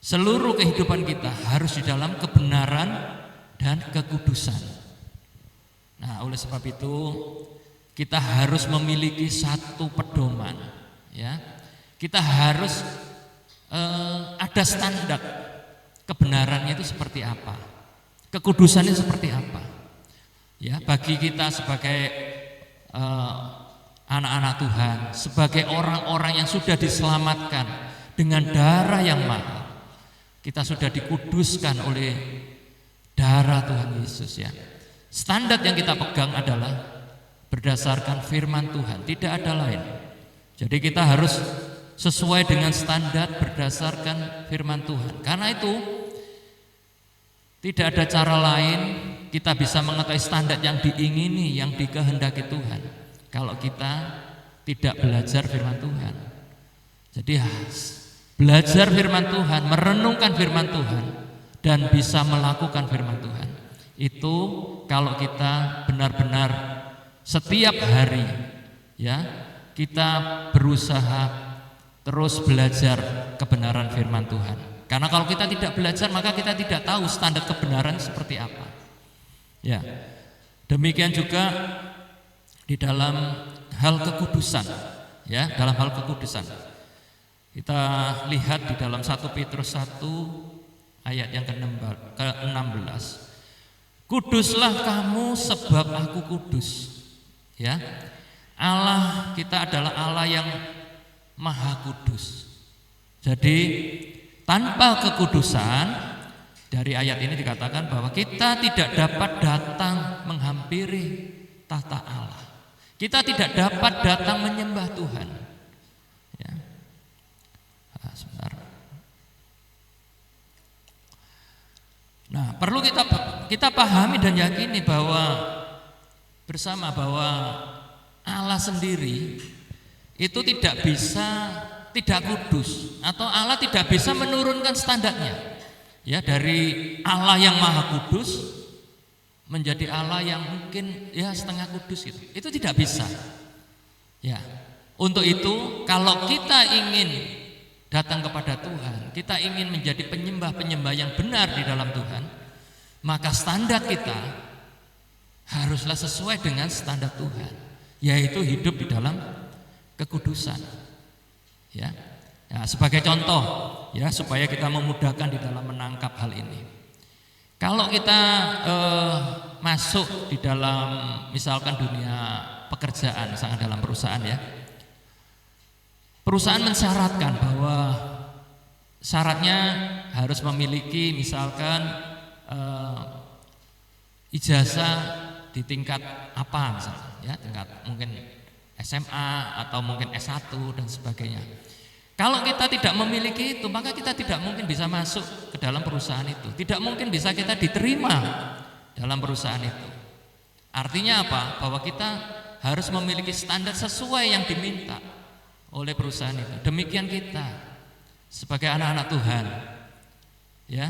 Seluruh kehidupan kita harus di dalam kebenaran dan kekudusan. Nah, oleh sebab itu kita harus memiliki satu pedoman ya. Kita harus ada standar kebenarannya itu seperti apa, kekudusannya seperti apa ya, bagi kita sebagai anak-anak Tuhan, sebagai orang-orang yang sudah diselamatkan dengan darah yang mahal. Kita sudah dikuduskan oleh darah Tuhan Yesus ya. Standar yang kita pegang adalah berdasarkan firman Tuhan, tidak ada lain. Jadi kita harus sesuai dengan standar berdasarkan firman Tuhan. Karena itu tidak ada cara lain kita bisa mengetahui standar yang diingini, yang dikehendaki Tuhan kalau kita tidak belajar firman Tuhan. Jadi belajar firman Tuhan, merenungkan firman Tuhan dan bisa melakukan firman Tuhan. Itu kalau kita benar-benar setiap hari ya, kita berusaha terus belajar kebenaran firman Tuhan. Karena kalau kita tidak belajar maka kita tidak tahu standar kebenaran seperti apa. Ya. Demikian juga di dalam hal kekudusan, ya, dalam hal kekudusan. Kita lihat di dalam 1 Petrus 1 ayat yang ke-16. Kuduslah kamu sebab aku kudus. Ya. Allah kita adalah Allah yang Maha Kudus. Jadi tanpa kekudusan, dari ayat ini dikatakan bahwa kita tidak dapat datang menghampiri tahta Allah. Kita tidak dapat datang menyembah Tuhan. Ya. Sebentar. Nah, perlu kita pahami dan yakini bahwa bersama bahwa Allah sendiri itu tidak kudus, atau Allah tidak bisa menurunkan standarnya. Ya, dari Allah yang Maha Kudus menjadi Allah yang mungkin ya setengah kudus gitu. Itu tidak bisa. Ya. Untuk itu kalau kita ingin datang kepada Tuhan, kita ingin menjadi penyembah-penyembah yang benar di dalam Tuhan, maka standar kita haruslah sesuai dengan standar Tuhan, yaitu hidup di dalam kekudusan. Ya. Nah, sebagai contoh ya supaya kita memudahkan di dalam menangkap hal ini. Kalau kita masuk di dalam misalkan dunia pekerjaan, misalkan dalam perusahaan ya. Perusahaan mensyaratkan bahwa syaratnya harus memiliki misalkan ijazah di tingkat apa misalnya ya, tingkat mungkin SMA atau mungkin S1 dan sebagainya. Kalau kita tidak memiliki itu, maka kita tidak mungkin bisa masuk ke dalam perusahaan itu. Tidak mungkin bisa kita diterima dalam perusahaan itu. Artinya apa? Bahwa kita harus memiliki standar sesuai yang diminta oleh perusahaan itu. Demikian kita sebagai anak-anak Tuhan. Ya.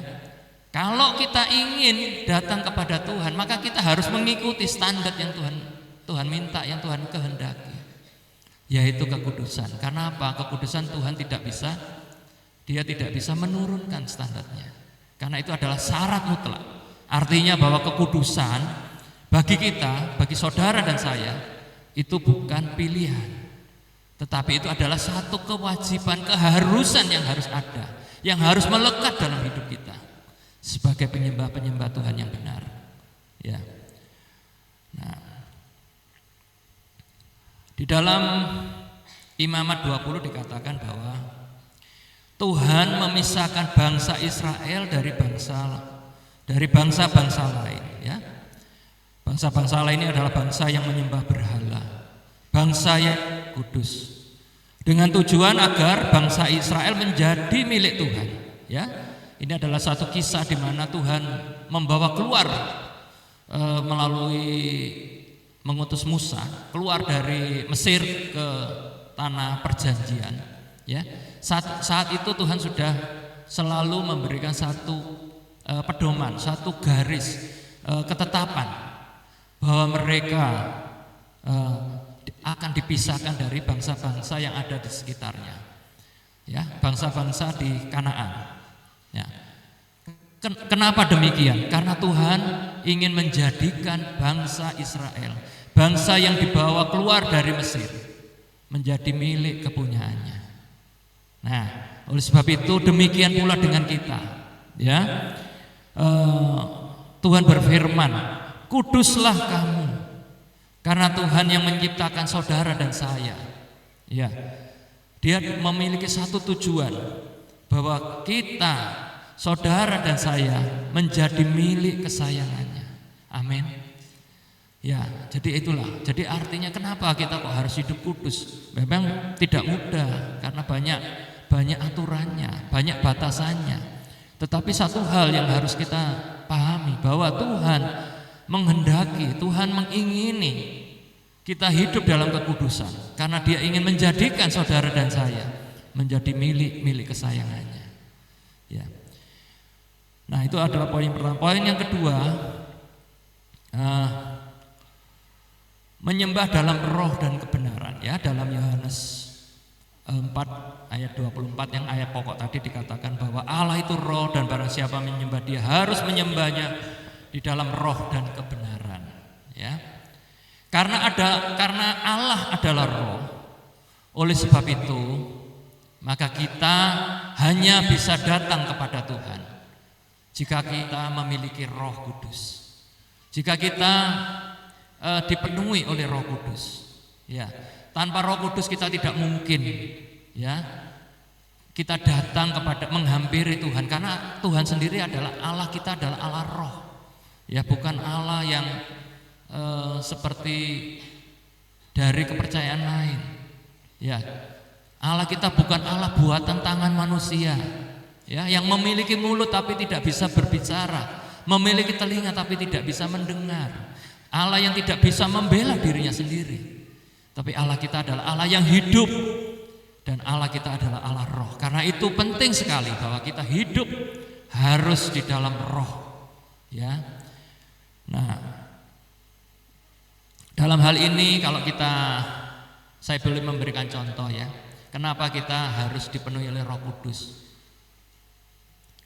Kalau kita ingin datang kepada Tuhan, maka kita harus mengikuti standar yang Tuhan minta, yang Tuhan kehendaki, yaitu kekudusan. Karena apa? Kekudusan Tuhan tidak bisa menurunkan standarnya. Karena itu adalah syarat mutlak. Artinya bahwa kekudusan bagi kita, bagi saudara dan saya, itu bukan pilihan, tetapi itu adalah satu kewajiban, keharusan yang harus ada, yang harus melekat dalam hidup kita sebagai penyembah-penyembah Tuhan yang benar. Ya. Nah, di dalam Imamat 20 dikatakan bahwa Tuhan memisahkan bangsa Israel dari bangsa-bangsa lain, ya. Bangsa-bangsa lain ini adalah bangsa yang menyembah berhala, bangsa yang kudus, dengan tujuan agar bangsa Israel menjadi milik Tuhan, ya. Ini adalah satu kisah di mana Tuhan membawa keluar melalui mengutus Musa keluar dari Mesir ke tanah perjanjian. Ya, saat itu Tuhan sudah selalu memberikan satu pedoman, satu garis ketetapan bahwa mereka akan dipisahkan dari bangsa-bangsa yang ada di sekitarnya. Ya, bangsa-bangsa di Kanaan. Ya. Kenapa demikian? Karena Tuhan ingin menjadikan bangsa Israel, bangsa yang dibawa keluar dari Mesir, menjadi milik kepunyaannya. Nah, oleh sebab itu demikian pula dengan kita. Ya, Tuhan berfirman, kuduslah kamu, karena Tuhan yang menciptakan saudara dan saya. Ya, Dia memiliki satu tujuan, bahwa kita, saudara dan saya, menjadi milik kesayangannya. Amin. Ya, jadi itulah. Jadi artinya kenapa kita kok harus hidup kudus? Memang tidak mudah karena banyak aturannya, banyak batasannya. Tetapi satu hal yang harus kita pahami, bahwa Tuhan menghendaki, Tuhan mengingini kita hidup dalam kekudusan, karena Dia ingin menjadikan saudara dan saya menjadi milik kesayangannya. Ya. Nah, itu adalah poin pertama. Poin yang kedua, menyembah dalam roh dan kebenaran. Ya, dalam Yohanes 4 ayat 24 yang ayat pokok tadi dikatakan bahwa Allah itu roh dan barang siapa menyembah Dia harus menyembahnya di dalam roh dan kebenaran, ya. Karena Allah adalah roh. Oleh sebab itu, maka kita hanya bisa datang kepada Tuhan jika kita memiliki Roh Kudus. Jika kita dipenuhi oleh Roh Kudus, ya. Tanpa Roh Kudus kita tidak mungkin, ya, kita datang kepada menghampiri Tuhan, karena Tuhan sendiri adalah Allah, kita adalah Allah Roh, ya, bukan Allah yang seperti dari kepercayaan lain, ya. Allah kita bukan Allah buatan tangan manusia, ya, yang memiliki mulut tapi tidak bisa berbicara, memiliki telinga tapi tidak bisa mendengar, Allah yang tidak bisa membela dirinya sendiri. Tapi Allah kita adalah Allah yang hidup, dan Allah kita adalah Allah roh. Karena itu penting sekali bahwa kita hidup harus di dalam roh, ya. Nah, dalam hal ini kalau saya boleh memberikan contoh, ya. Kenapa kita harus dipenuhi oleh Roh Kudus?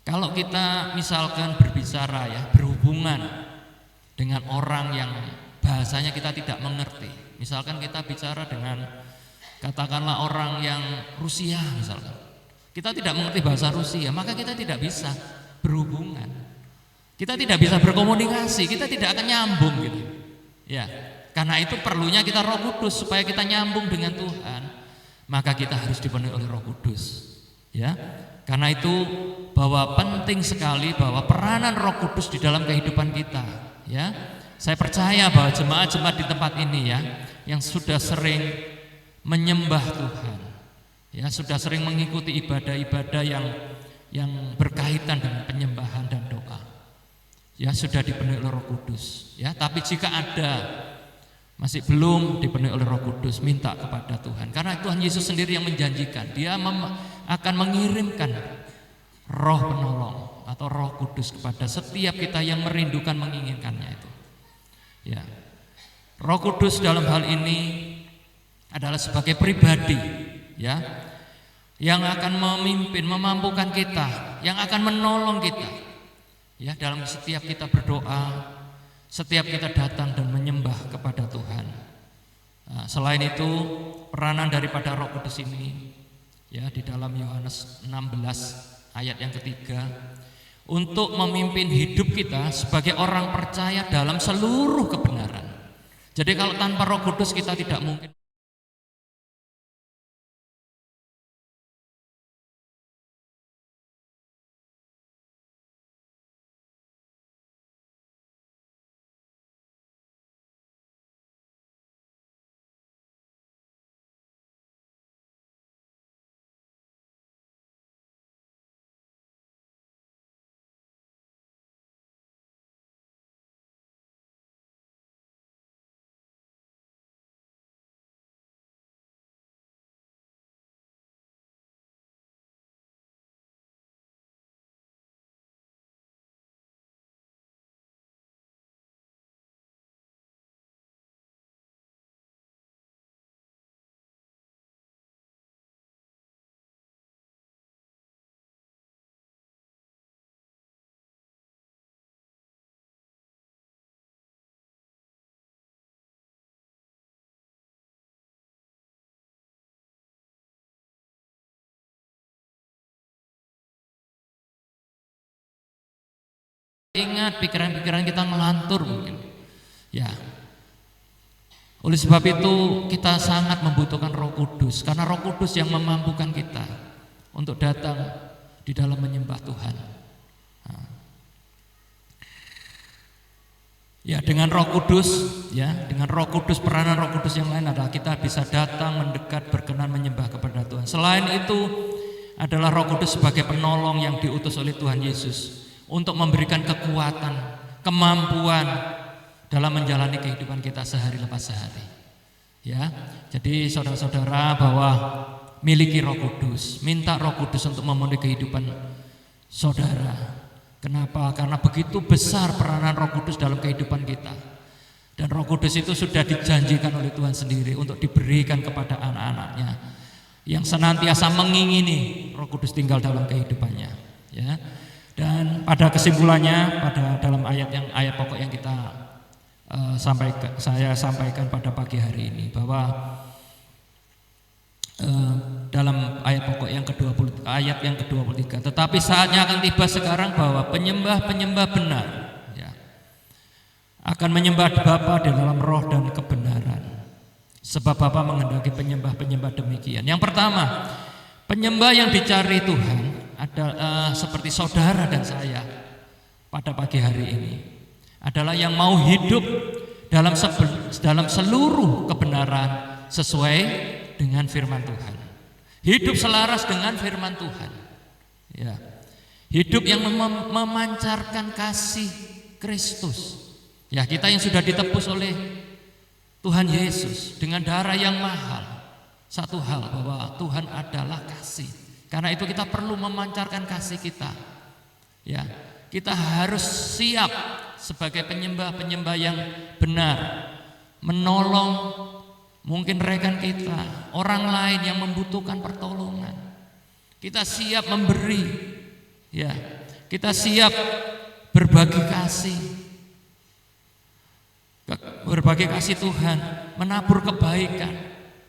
Kalau kita misalkan berbicara, ya, berhubungan dengan orang yang bahasanya kita tidak mengerti. Misalkan kita bicara dengan katakanlah orang yang Rusia misalkan. Kita tidak mengerti bahasa Rusia, maka kita tidak bisa berhubungan. Kita tidak bisa berkomunikasi, kita tidak akan nyambung gitu. Ya. Karena itu perlunya kita Roh Kudus supaya kita nyambung dengan Tuhan. Maka kita harus dipenuhi oleh Roh Kudus. Ya. Karena itu bahwa penting sekali bahwa peranan Roh Kudus di dalam kehidupan kita, ya. Saya percaya bahwa jemaat-jemaat di tempat ini, ya, yang sudah sering menyembah Tuhan, ya, sudah sering mengikuti ibadah-ibadah yang berkaitan dengan penyembahan dan doa, ya, sudah dipenuhi oleh Roh Kudus, ya. Tapi jika ada masih belum dipenuhi oleh Roh Kudus, minta kepada Tuhan, karena Tuhan Yesus sendiri yang menjanjikan Dia akan mengirimkan Roh penolong atau Roh Kudus kepada setiap kita yang merindukan menginginkannya itu. Ya, Roh Kudus dalam hal ini adalah sebagai pribadi, ya, yang akan memimpin, memampukan kita, yang akan menolong kita, ya, dalam setiap kita berdoa, setiap kita datang dan menyembah kepada Tuhan. Nah, selain itu peranan daripada Roh Kudus ini, ya, di dalam Yohanes 16 ayat yang ketiga, untuk memimpin hidup kita sebagai orang percaya dalam seluruh kebenaran. Jadi kalau tanpa Roh Kudus kita tidak mungkin. Ingat pikiran-pikiran kita melantur mungkin, ya. Oleh sebab itu kita sangat membutuhkan Roh Kudus, karena Roh Kudus yang memampukan kita untuk datang di dalam menyembah Tuhan. Nah. Ya, dengan Roh Kudus, ya, dengan Roh Kudus, peranan Roh Kudus yang lain adalah kita bisa datang, mendekat, berkenan menyembah kepada Tuhan. Selain itu adalah Roh Kudus sebagai penolong yang diutus oleh Tuhan Yesus untuk memberikan kekuatan, kemampuan dalam menjalani kehidupan kita sehari lepas sehari. Ya, jadi saudara-saudara bahwa miliki Roh Kudus, minta Roh Kudus untuk memenuhi kehidupan saudara. Kenapa? Karena begitu besar peranan Roh Kudus dalam kehidupan kita. Dan Roh Kudus itu sudah dijanjikan oleh Tuhan sendiri untuk diberikan kepada anak-anaknya yang senantiasa mengingini Roh Kudus tinggal dalam kehidupannya, ya. Dan pada kesimpulannya, pada dalam ayat pokok yang kita saya sampaikan pada pagi hari ini, bahwa dalam ayat pokok yang ayat yang ke-23, tetapi saatnya akan tiba sekarang bahwa penyembah-penyembah benar, ya, akan menyembah Bapa di dalam roh dan kebenaran, sebab Bapa menghendaki penyembah-penyembah demikian. Yang pertama, penyembah yang dicari Tuhan adalah seperti saudara dan saya pada pagi hari ini, adalah yang mau hidup dalam seluruh kebenaran sesuai dengan firman Tuhan. Hidup selaras dengan firman Tuhan. Ya. Hidup yang memancarkan kasih Kristus. Ya, kita yang sudah ditebus oleh Tuhan Yesus dengan darah yang mahal. Satu hal, bahwa Tuhan adalah kasih. Karena itu kita perlu memancarkan kasih kita. Ya, kita harus siap sebagai penyembah-penyembah yang benar, menolong mungkin rekan kita, orang lain yang membutuhkan pertolongan. Kita siap memberi, ya. Kita siap berbagi kasih Tuhan, menabur kebaikan,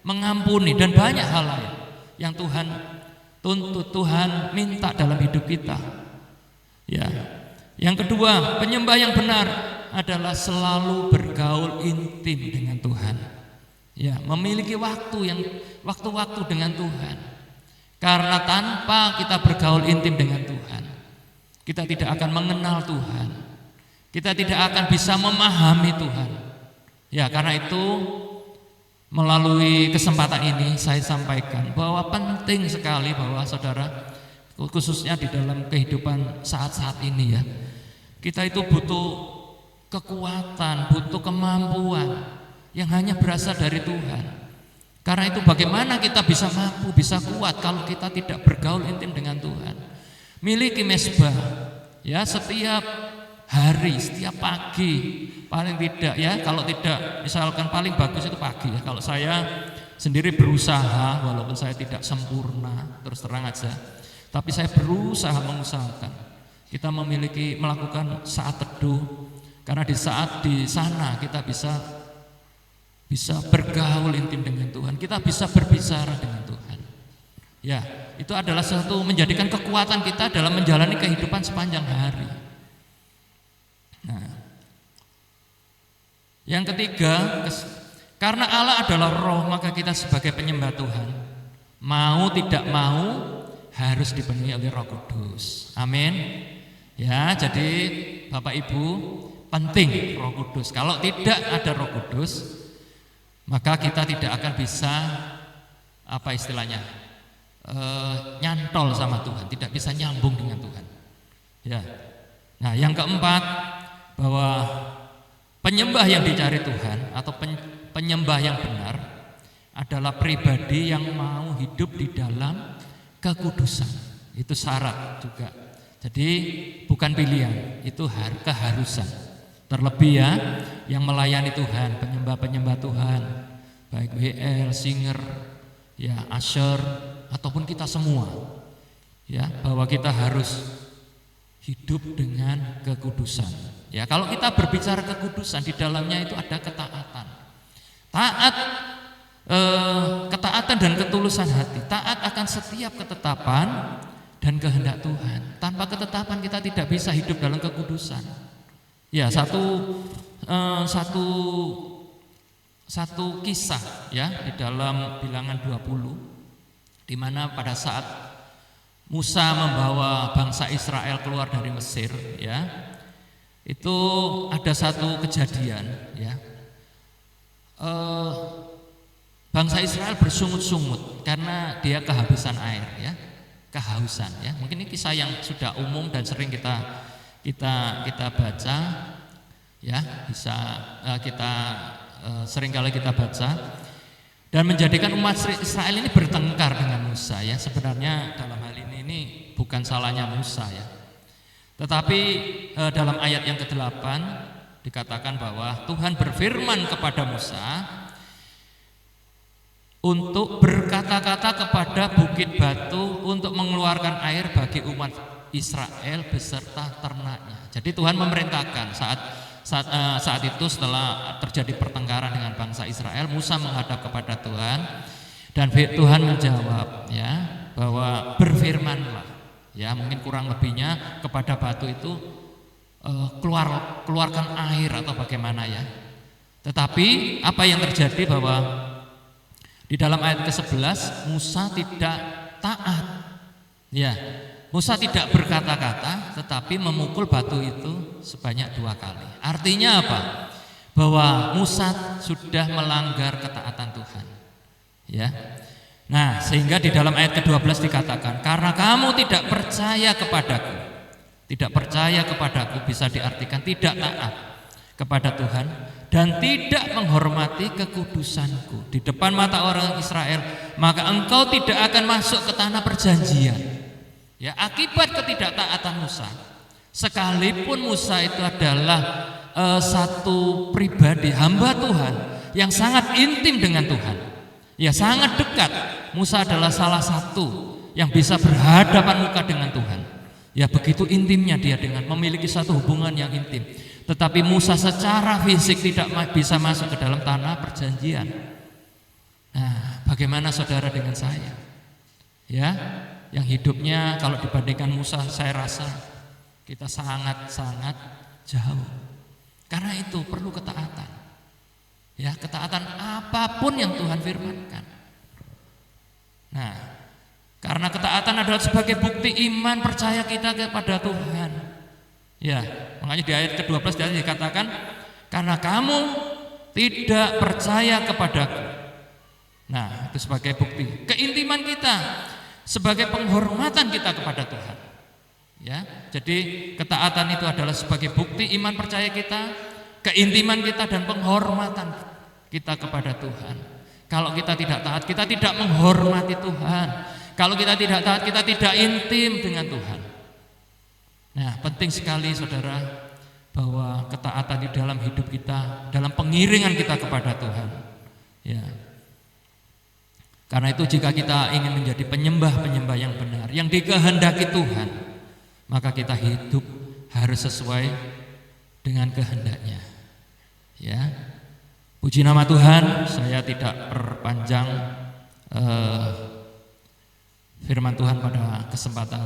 mengampuni, dan banyak hal lain yang Tuhan tuntut, Tuhan minta dalam hidup kita. Ya. Yang kedua, penyembah yang benar adalah selalu bergaul intim dengan Tuhan. Ya, memiliki waktu-waktu dengan Tuhan. Karena tanpa kita bergaul intim dengan Tuhan, kita tidak akan mengenal Tuhan. Kita tidak akan bisa memahami Tuhan. Ya, karena itu melalui kesempatan ini saya sampaikan bahwa penting sekali bahwa saudara, khususnya di dalam kehidupan saat-saat ini, ya, kita itu butuh kekuatan, butuh kemampuan yang hanya berasal dari Tuhan. Karena itu bagaimana kita bisa mampu, bisa kuat kalau kita tidak bergaul intim dengan Tuhan. Miliki mesbah, ya, setiap hari, setiap pagi, paling tidak, ya, kalau tidak misalkan paling bagus itu pagi, ya. Kalau saya sendiri berusaha, walaupun saya tidak sempurna, terus terang aja, tapi saya berusaha mengusahakan kita melakukan saat teduh, karena di sana kita bisa bergaul intim dengan Tuhan, kita bisa berbicara dengan Tuhan. Ya, itu adalah satu menjadikan kekuatan kita dalam menjalani kehidupan sepanjang hari. Nah, yang ketiga, karena Allah adalah roh, maka kita sebagai penyembah Tuhan, mau tidak mau harus dipenuhi oleh Roh Kudus. Amin. Ya, jadi Bapak Ibu, penting Roh Kudus. Kalau tidak ada Roh Kudus, maka kita tidak akan bisa nyantol sama Tuhan, tidak bisa nyambung dengan Tuhan. Ya. Nah, yang keempat, bahwa penyembah yang dicari Tuhan atau penyembah yang benar adalah pribadi yang mau hidup di dalam kekudusan. Itu syarat juga. Jadi bukan pilihan, itu keharusan. Terlebih, ya, yang melayani Tuhan, penyembah-penyembah Tuhan, baik WL, singer, ya, usher, ataupun kita semua, ya, bahwa kita harus hidup dengan kekudusan. Ya, kalau kita berbicara kekudusan, di dalamnya itu ada ketaatan. Ketaatan dan ketulusan hati. Taat akan setiap ketetapan dan kehendak Tuhan. Tanpa ketetapan kita tidak bisa hidup dalam kekudusan. Ya, satu kisah, ya, di dalam Bilangan 20, di mana pada saat Musa membawa bangsa Israel keluar dari Mesir, ya, itu ada satu kejadian, ya. Bangsa Israel bersungut-sungut karena dia kehabisan air, ya, kehausan, ya. Mungkin ini kisah yang sudah umum dan sering kita baca, ya, bisa sering kali kita baca, dan menjadikan umat Israel ini bertengkar dengan Musa, ya. Sebenarnya dalam hal ini bukan salahnya Musa, ya. Tetapi dalam ayat yang ke-8 dikatakan bahwa Tuhan berfirman kepada Musa, untuk berkata-kata kepada bukit batu untuk mengeluarkan air bagi umat Israel beserta ternaknya. Jadi Tuhan memerintahkan saat itu setelah terjadi pertengkaran dengan bangsa Israel, Musa menghadap kepada Tuhan dan Tuhan menjawab ya bahwa berfirmanlah ya, mungkin kurang lebihnya kepada batu itu keluarkan air atau bagaimana ya. Tetapi apa yang terjadi bahwa di dalam ayat ke-11 Musa tidak taat. Ya, Musa tidak berkata-kata tetapi memukul batu itu sebanyak 2 kali. Artinya apa? Bahwa Musa sudah melanggar ketaatan Tuhan. Ya. Nah, sehingga di dalam ayat ke-12 dikatakan, karena kamu tidak percaya kepadaku. Tidak percaya kepadaku bisa diartikan tidak taat kepada Tuhan dan tidak menghormati kekudusanku di depan mata orang Israel, maka engkau tidak akan masuk ke tanah perjanjian. Ya, akibat ketidaktaatan Musa, sekalipun Musa itu adalah satu pribadi hamba Tuhan yang sangat intim dengan Tuhan, ya sangat dekat. Musa adalah salah satu yang bisa berhadapan muka dengan Tuhan. Ya begitu intimnya dia dengan memiliki satu hubungan yang intim. Tetapi Musa secara fisik tidak bisa masuk ke dalam tanah perjanjian. Nah, bagaimana saudara dengan saya? Ya, yang hidupnya kalau dibandingkan Musa, saya rasa kita sangat-sangat jauh. Karena itu perlu ketaatan. Ya, ketaatan apapun yang Tuhan firmankan. Nah, karena ketaatan adalah sebagai bukti iman percaya kita kepada Tuhan. Ya, makanya di ayat ke-12 dikatakan, karena kamu tidak percaya kepadaku. Nah, itu sebagai bukti keintiman kita, sebagai penghormatan kita kepada Tuhan. Ya, jadi ketaatan itu adalah sebagai bukti iman percaya kita, keintiman kita dan penghormatan kita kepada Tuhan. Kalau kita tidak taat, kita tidak menghormati Tuhan. Kalau kita tidak taat, kita tidak intim dengan Tuhan. Nah, penting sekali saudara bahwa ketaatan di dalam hidup kita, dalam pengiringan kita kepada Tuhan. Ya. Karena itu jika kita ingin menjadi penyembah-penyembah yang benar, yang dikehendaki Tuhan, maka kita hidup harus sesuai dengan kehendaknya. Ya. Puji nama Tuhan, saya tidak perpanjang firman Tuhan pada kesempatan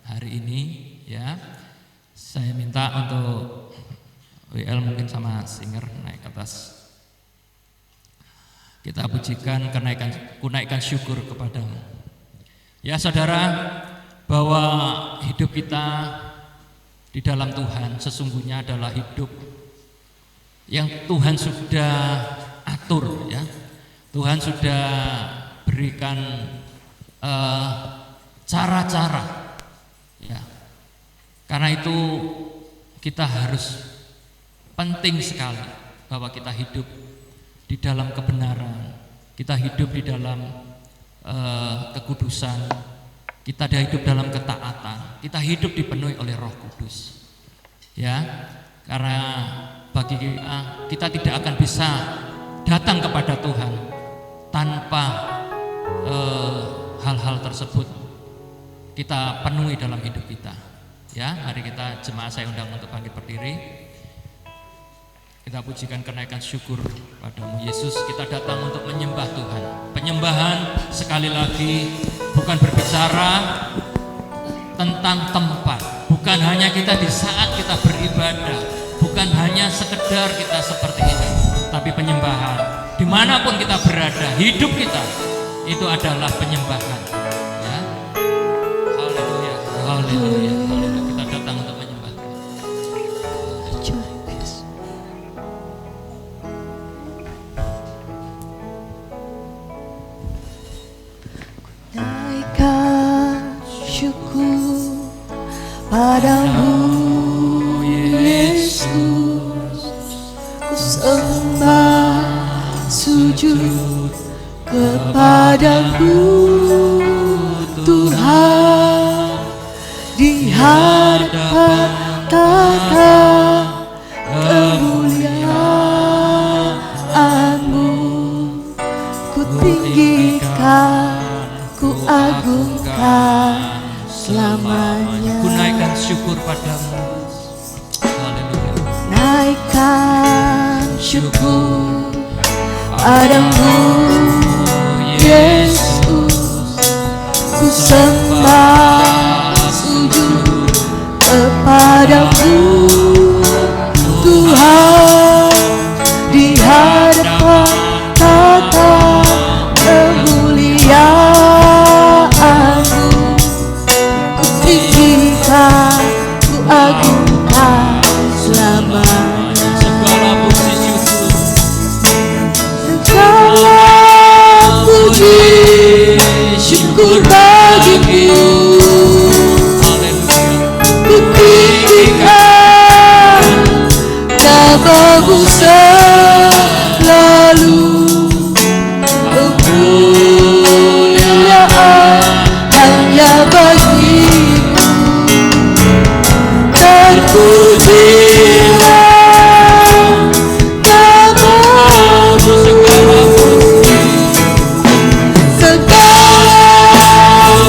hari ini. Ya, saya minta untuk WL mungkin sama singer naik ke atas. Kita pujikan kunaikan syukur kepadamu. Ya saudara, bahwa hidup kita di dalam Tuhan sesungguhnya adalah hidup yang Tuhan sudah atur ya. Tuhan sudah berikan cara-cara ya. Karena itu kita harus penting sekali bahwa kita hidup di dalam kebenaran, kita hidup di dalam kekudusan, kita hidup dalam ketaatan, kita hidup dipenuhi oleh Roh Kudus. Ya, karena bagi kita tidak akan bisa datang kepada Tuhan tanpa hal-hal tersebut kita penuhi dalam hidup kita. Ya, mari kita jemaat saya undang untuk bangkit berdiri. Kita pujikan kenaikan syukur padamu Yesus. Kita datang untuk menyembah Tuhan. Penyembahan sekali lagi bukan berbicara tentang tempat, bukan hanya kita di saat kita beribadah, bukan hanya sekedar kita seperti ini, tapi penyembahan dimanapun kita berada, hidup kita itu adalah penyembahan. Ya, haleluya, haleluya. Padamu Yesus, ku sembah sujud kepadamu Tuhan, di hadapan tata kemuliaan-Mu ku tinggi agungkan selamanya. Ku naikkan syukur padamu. Haleluya. Naikkan syukur padamu Yesus, ku sembah sujud kepadamu Tuhan, di hadapan tata kemuliaan-Mu. Ku tinggikan, ku agungkan selamanya. Segala puji syukur, Segala puji syukur bagimu. haleluya. Ku tinggikan namamu selalu. Kemuliaan hanya bagimu. Terpujilah namamu. Segala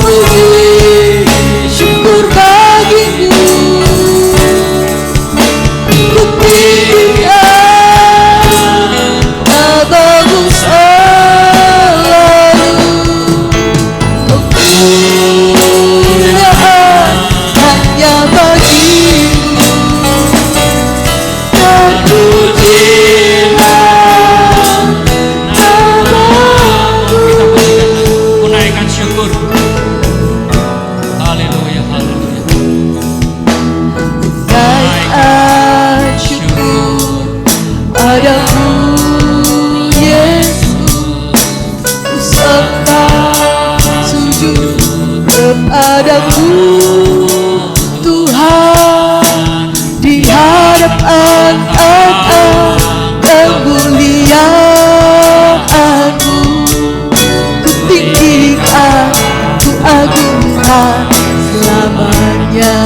puji syukur bagimu. Ku tinggikan namamu selalu. Kemuliaan hanya bagimu. Terpujilah namamu. Ku naikkan syukur. Haleluya, haleluya. Naikkan syukur padamu Yesus, ku sembah sujud kepadamu Tuhan, di hadapan tata kemuliaan-Mu. Ku tinggikan, ku agungkan selamanya.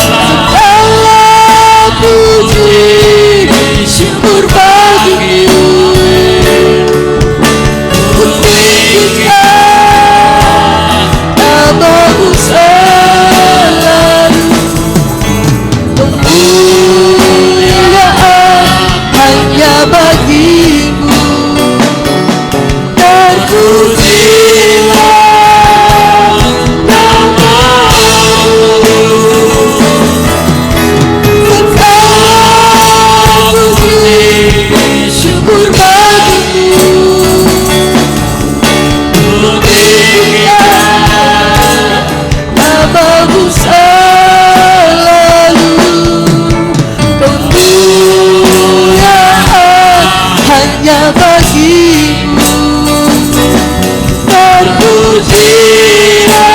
Segala puji syukur bagimu. Ku tinggikan namamu selalu. Kemuliaan hanya bagimu. Terpujilah namamu. Segala puji syukur bagimu. Ku tinggikan namamu selalu. Kemuliaan hanya bagimu. Terpujilah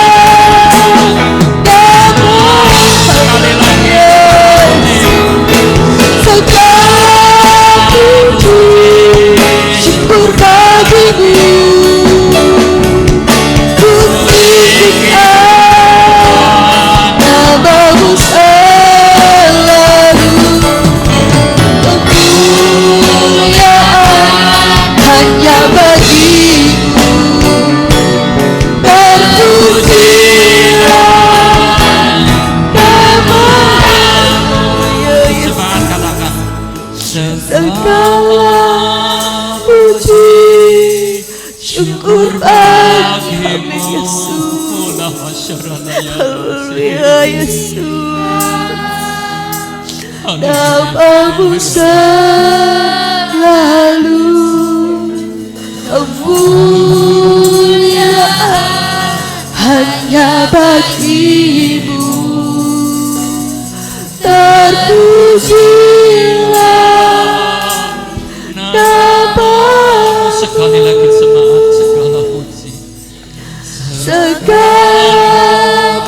namamu. Segala puji syukur bagimu. Ku tinggikan namamu selalu. Kemuliaan hanya bagimu. Terpujilah namamu. Semangat katakan. Segala puji syukur bagimu Yesus. Haleluya Yesus. Namamu selalu. Kemuliaan hanya bagimu. Terpujilah namamu. Sekali lagi semangat, segala puji. Segala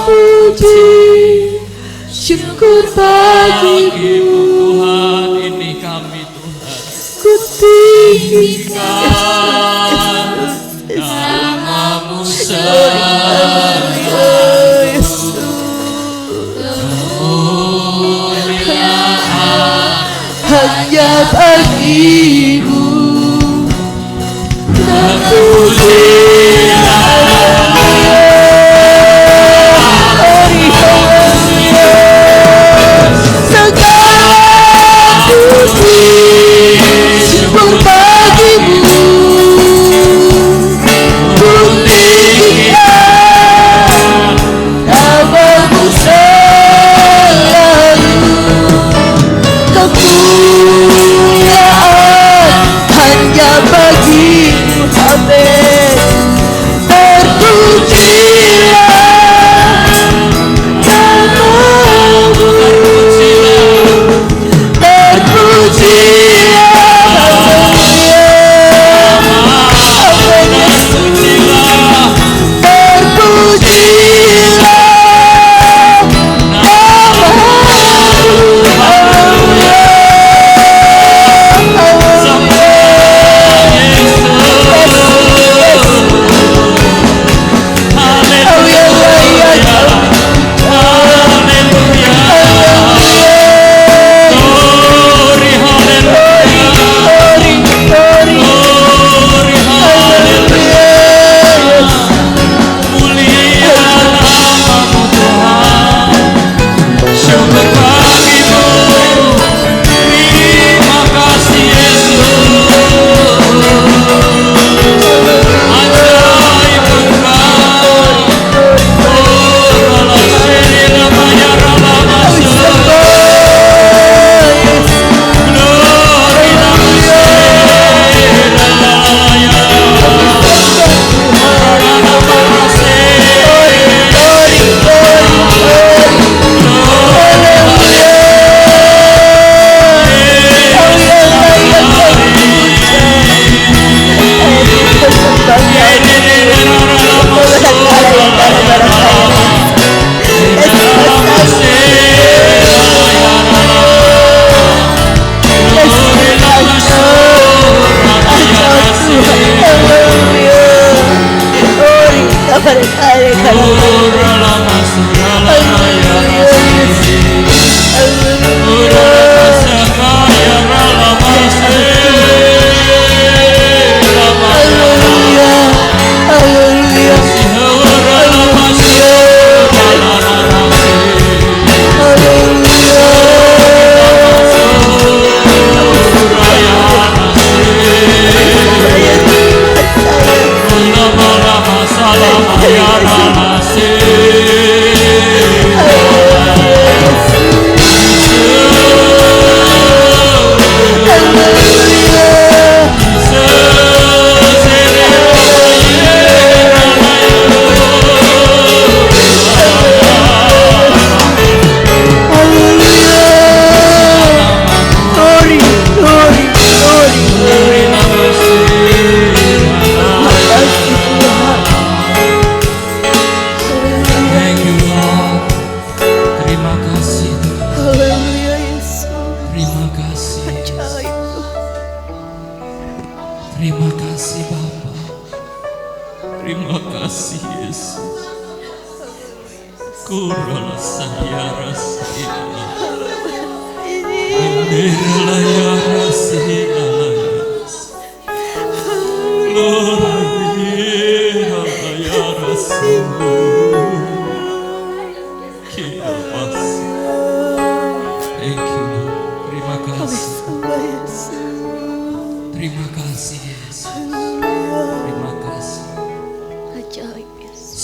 puji syukur bagimu. Tuhan, ini kami Tuhan. Ku tinggikan Namamu selalu. hanya bagimu. Terpuji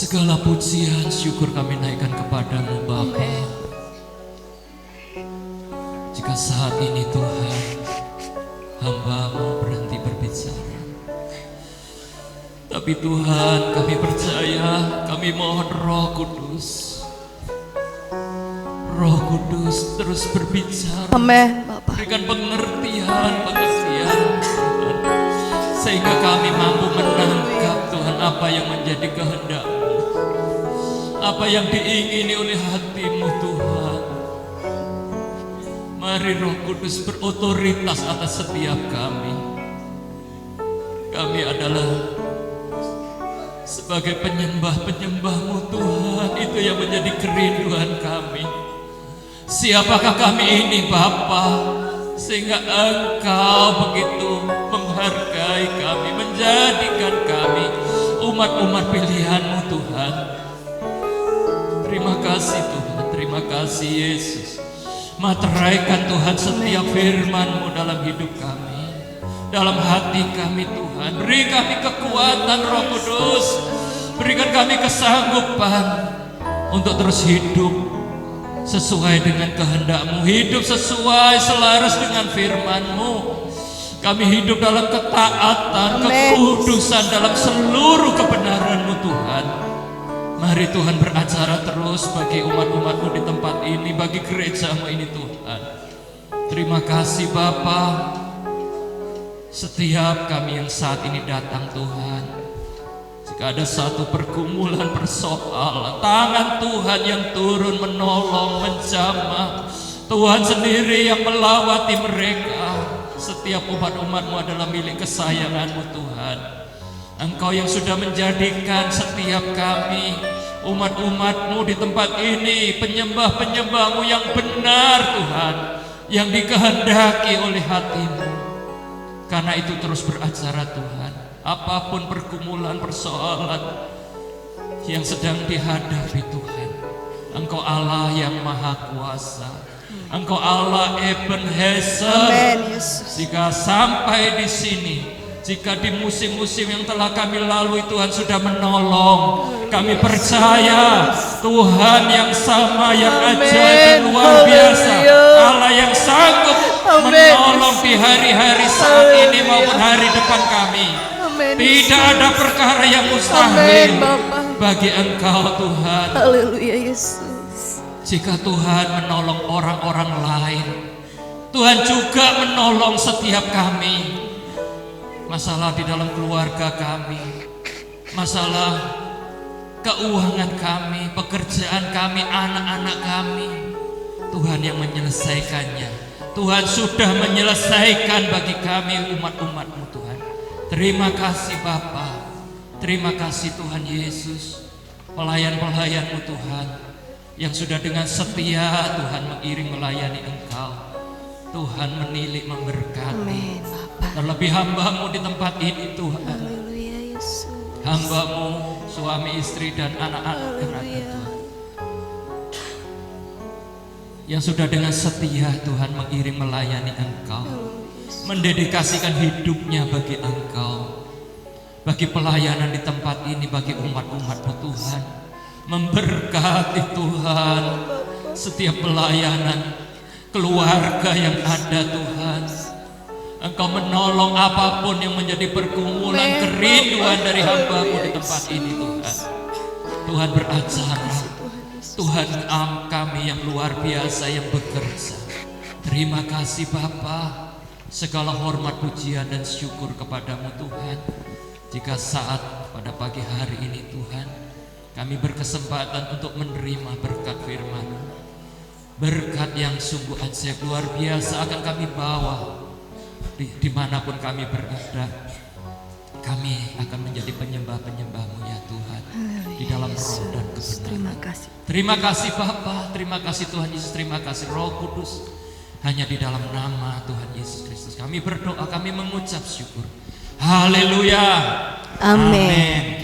Segala pujian syukur kami naikkan kepadamu Bapa. Jika saat ini Tuhan hamba-Mu berhenti berbicara, tapi Tuhan kami percaya, kami mohon Roh Kudus terus berbicara. Amin, Bapak. Berikan pengertian Tuhan, sehingga kami mampu menangkap Tuhan apa yang menjadi kehendak-Mu, apa yang diingini oleh hati-Mu Tuhan. Mari Roh Kudus berotoritas atas setiap kami. Kami adalah sebagai penyembah-penyembah-Mu Tuhan. Itu yang menjadi kerinduan kami. Siapakah kami ini Bapa, sehingga Engkau begitu menghargai kami, menjadikan kami umat-umat pilihan-Mu Tuhan. Terima kasih Tuhan, terima kasih Yesus. Materaikan Tuhan setiap firman-Mu dalam hidup kami, dalam hati kami Tuhan. Beri kami kekuatan Roh Kudus, berikan kami kesanggupan untuk terus hidup sesuai dengan kehendak-Mu, hidup sesuai selaras dengan firman-Mu. Kami hidup dalam ketaatan, kekudusan, dalam seluruh kebenaran-Mu Tuhan. Mari Tuhan beracara terus bagi umat-umat-Mu di tempat ini, bagi gereja-Mu ini Tuhan. Terima kasih Bapa. Setiap kami yang saat ini datang Tuhan, jika ada satu pergumulan, persoalan, tangan Tuhan yang turun menolong, menjamah. Tuhan sendiri yang melawati mereka. Setiap umat-umat-Mu adalah milik kesayangan-Mu Tuhan. Engkau yang sudah menjadikan setiap kami umat-umat-Mu di tempat ini penyembah-penyembah-Mu yang benar Tuhan, yang dikehendaki oleh hati-Mu. Karena itu terus beracara Tuhan, apapun pergumulan, persoalan yang sedang dihadapi Tuhan, Engkau Allah yang Maha Kuasa, Engkau Allah Ebenezer. Jika sampai di sini, jika di musim-musim yang telah kami lalui Tuhan sudah menolong, kami percaya Tuhan yang sama, yang ajaib dan luar biasa, Allah yang sanggup menolong di hari-hari saat ini maupun hari depan kami. Tidak ada perkara yang mustahil bagi Engkau Tuhan. Haleluya Yesus. Jika Tuhan menolong orang-orang lain, Tuhan juga menolong setiap kami. Masalah di dalam keluarga kami, masalah keuangan kami, pekerjaan kami, anak-anak kami, Tuhan yang menyelesaikannya. Tuhan sudah menyelesaikan bagi kami umat-umat-Mu Tuhan. Terima kasih Bapa, terima kasih Tuhan Yesus. pelayan-pelayan-Mu Tuhan, yang sudah dengan setia Tuhan mengiring melayani Engkau. Tuhan menilik, memberkati. Amin, Bapak. Terlebih hamba-Mu di tempat ini Tuhan, Haleluya, Yesus. hamba-Mu, suami istri dan anak-anak Tuhan, yang sudah dengan setia Tuhan mengiring melayani Engkau, mendedikasikan hidupnya bagi Engkau, bagi pelayanan di tempat ini, bagi umat-umat-Mu Tuhan. Memberkati Tuhan setiap pelayanan, keluarga yang ada Tuhan. Engkau menolong apapun yang menjadi pergumulan, kerinduan dari hamba-Mu di tempat ini Tuhan. Tuhan beracara, Tuhan kami yang luar biasa yang bekerja. Terima kasih Bapa. Segala hormat, pujian dan syukur kepadamu Tuhan. Jika saat pada pagi hari ini Tuhan, kami berkesempatan untuk menerima berkat firman-Mu, berkat yang sungguh ajaib luar biasa akan kami bawa dimanapun kami berada. Kami akan menjadi penyembah-penyembah-Mu ya Tuhan, di dalam roh dan kebenaran. Terima kasih. Terima kasih Bapa, terima kasih Tuhan Yesus, terima kasih Roh Kudus. Hanya di dalam nama Tuhan Yesus Kristus kami berdoa, kami mengucap syukur. Haleluya. Amin.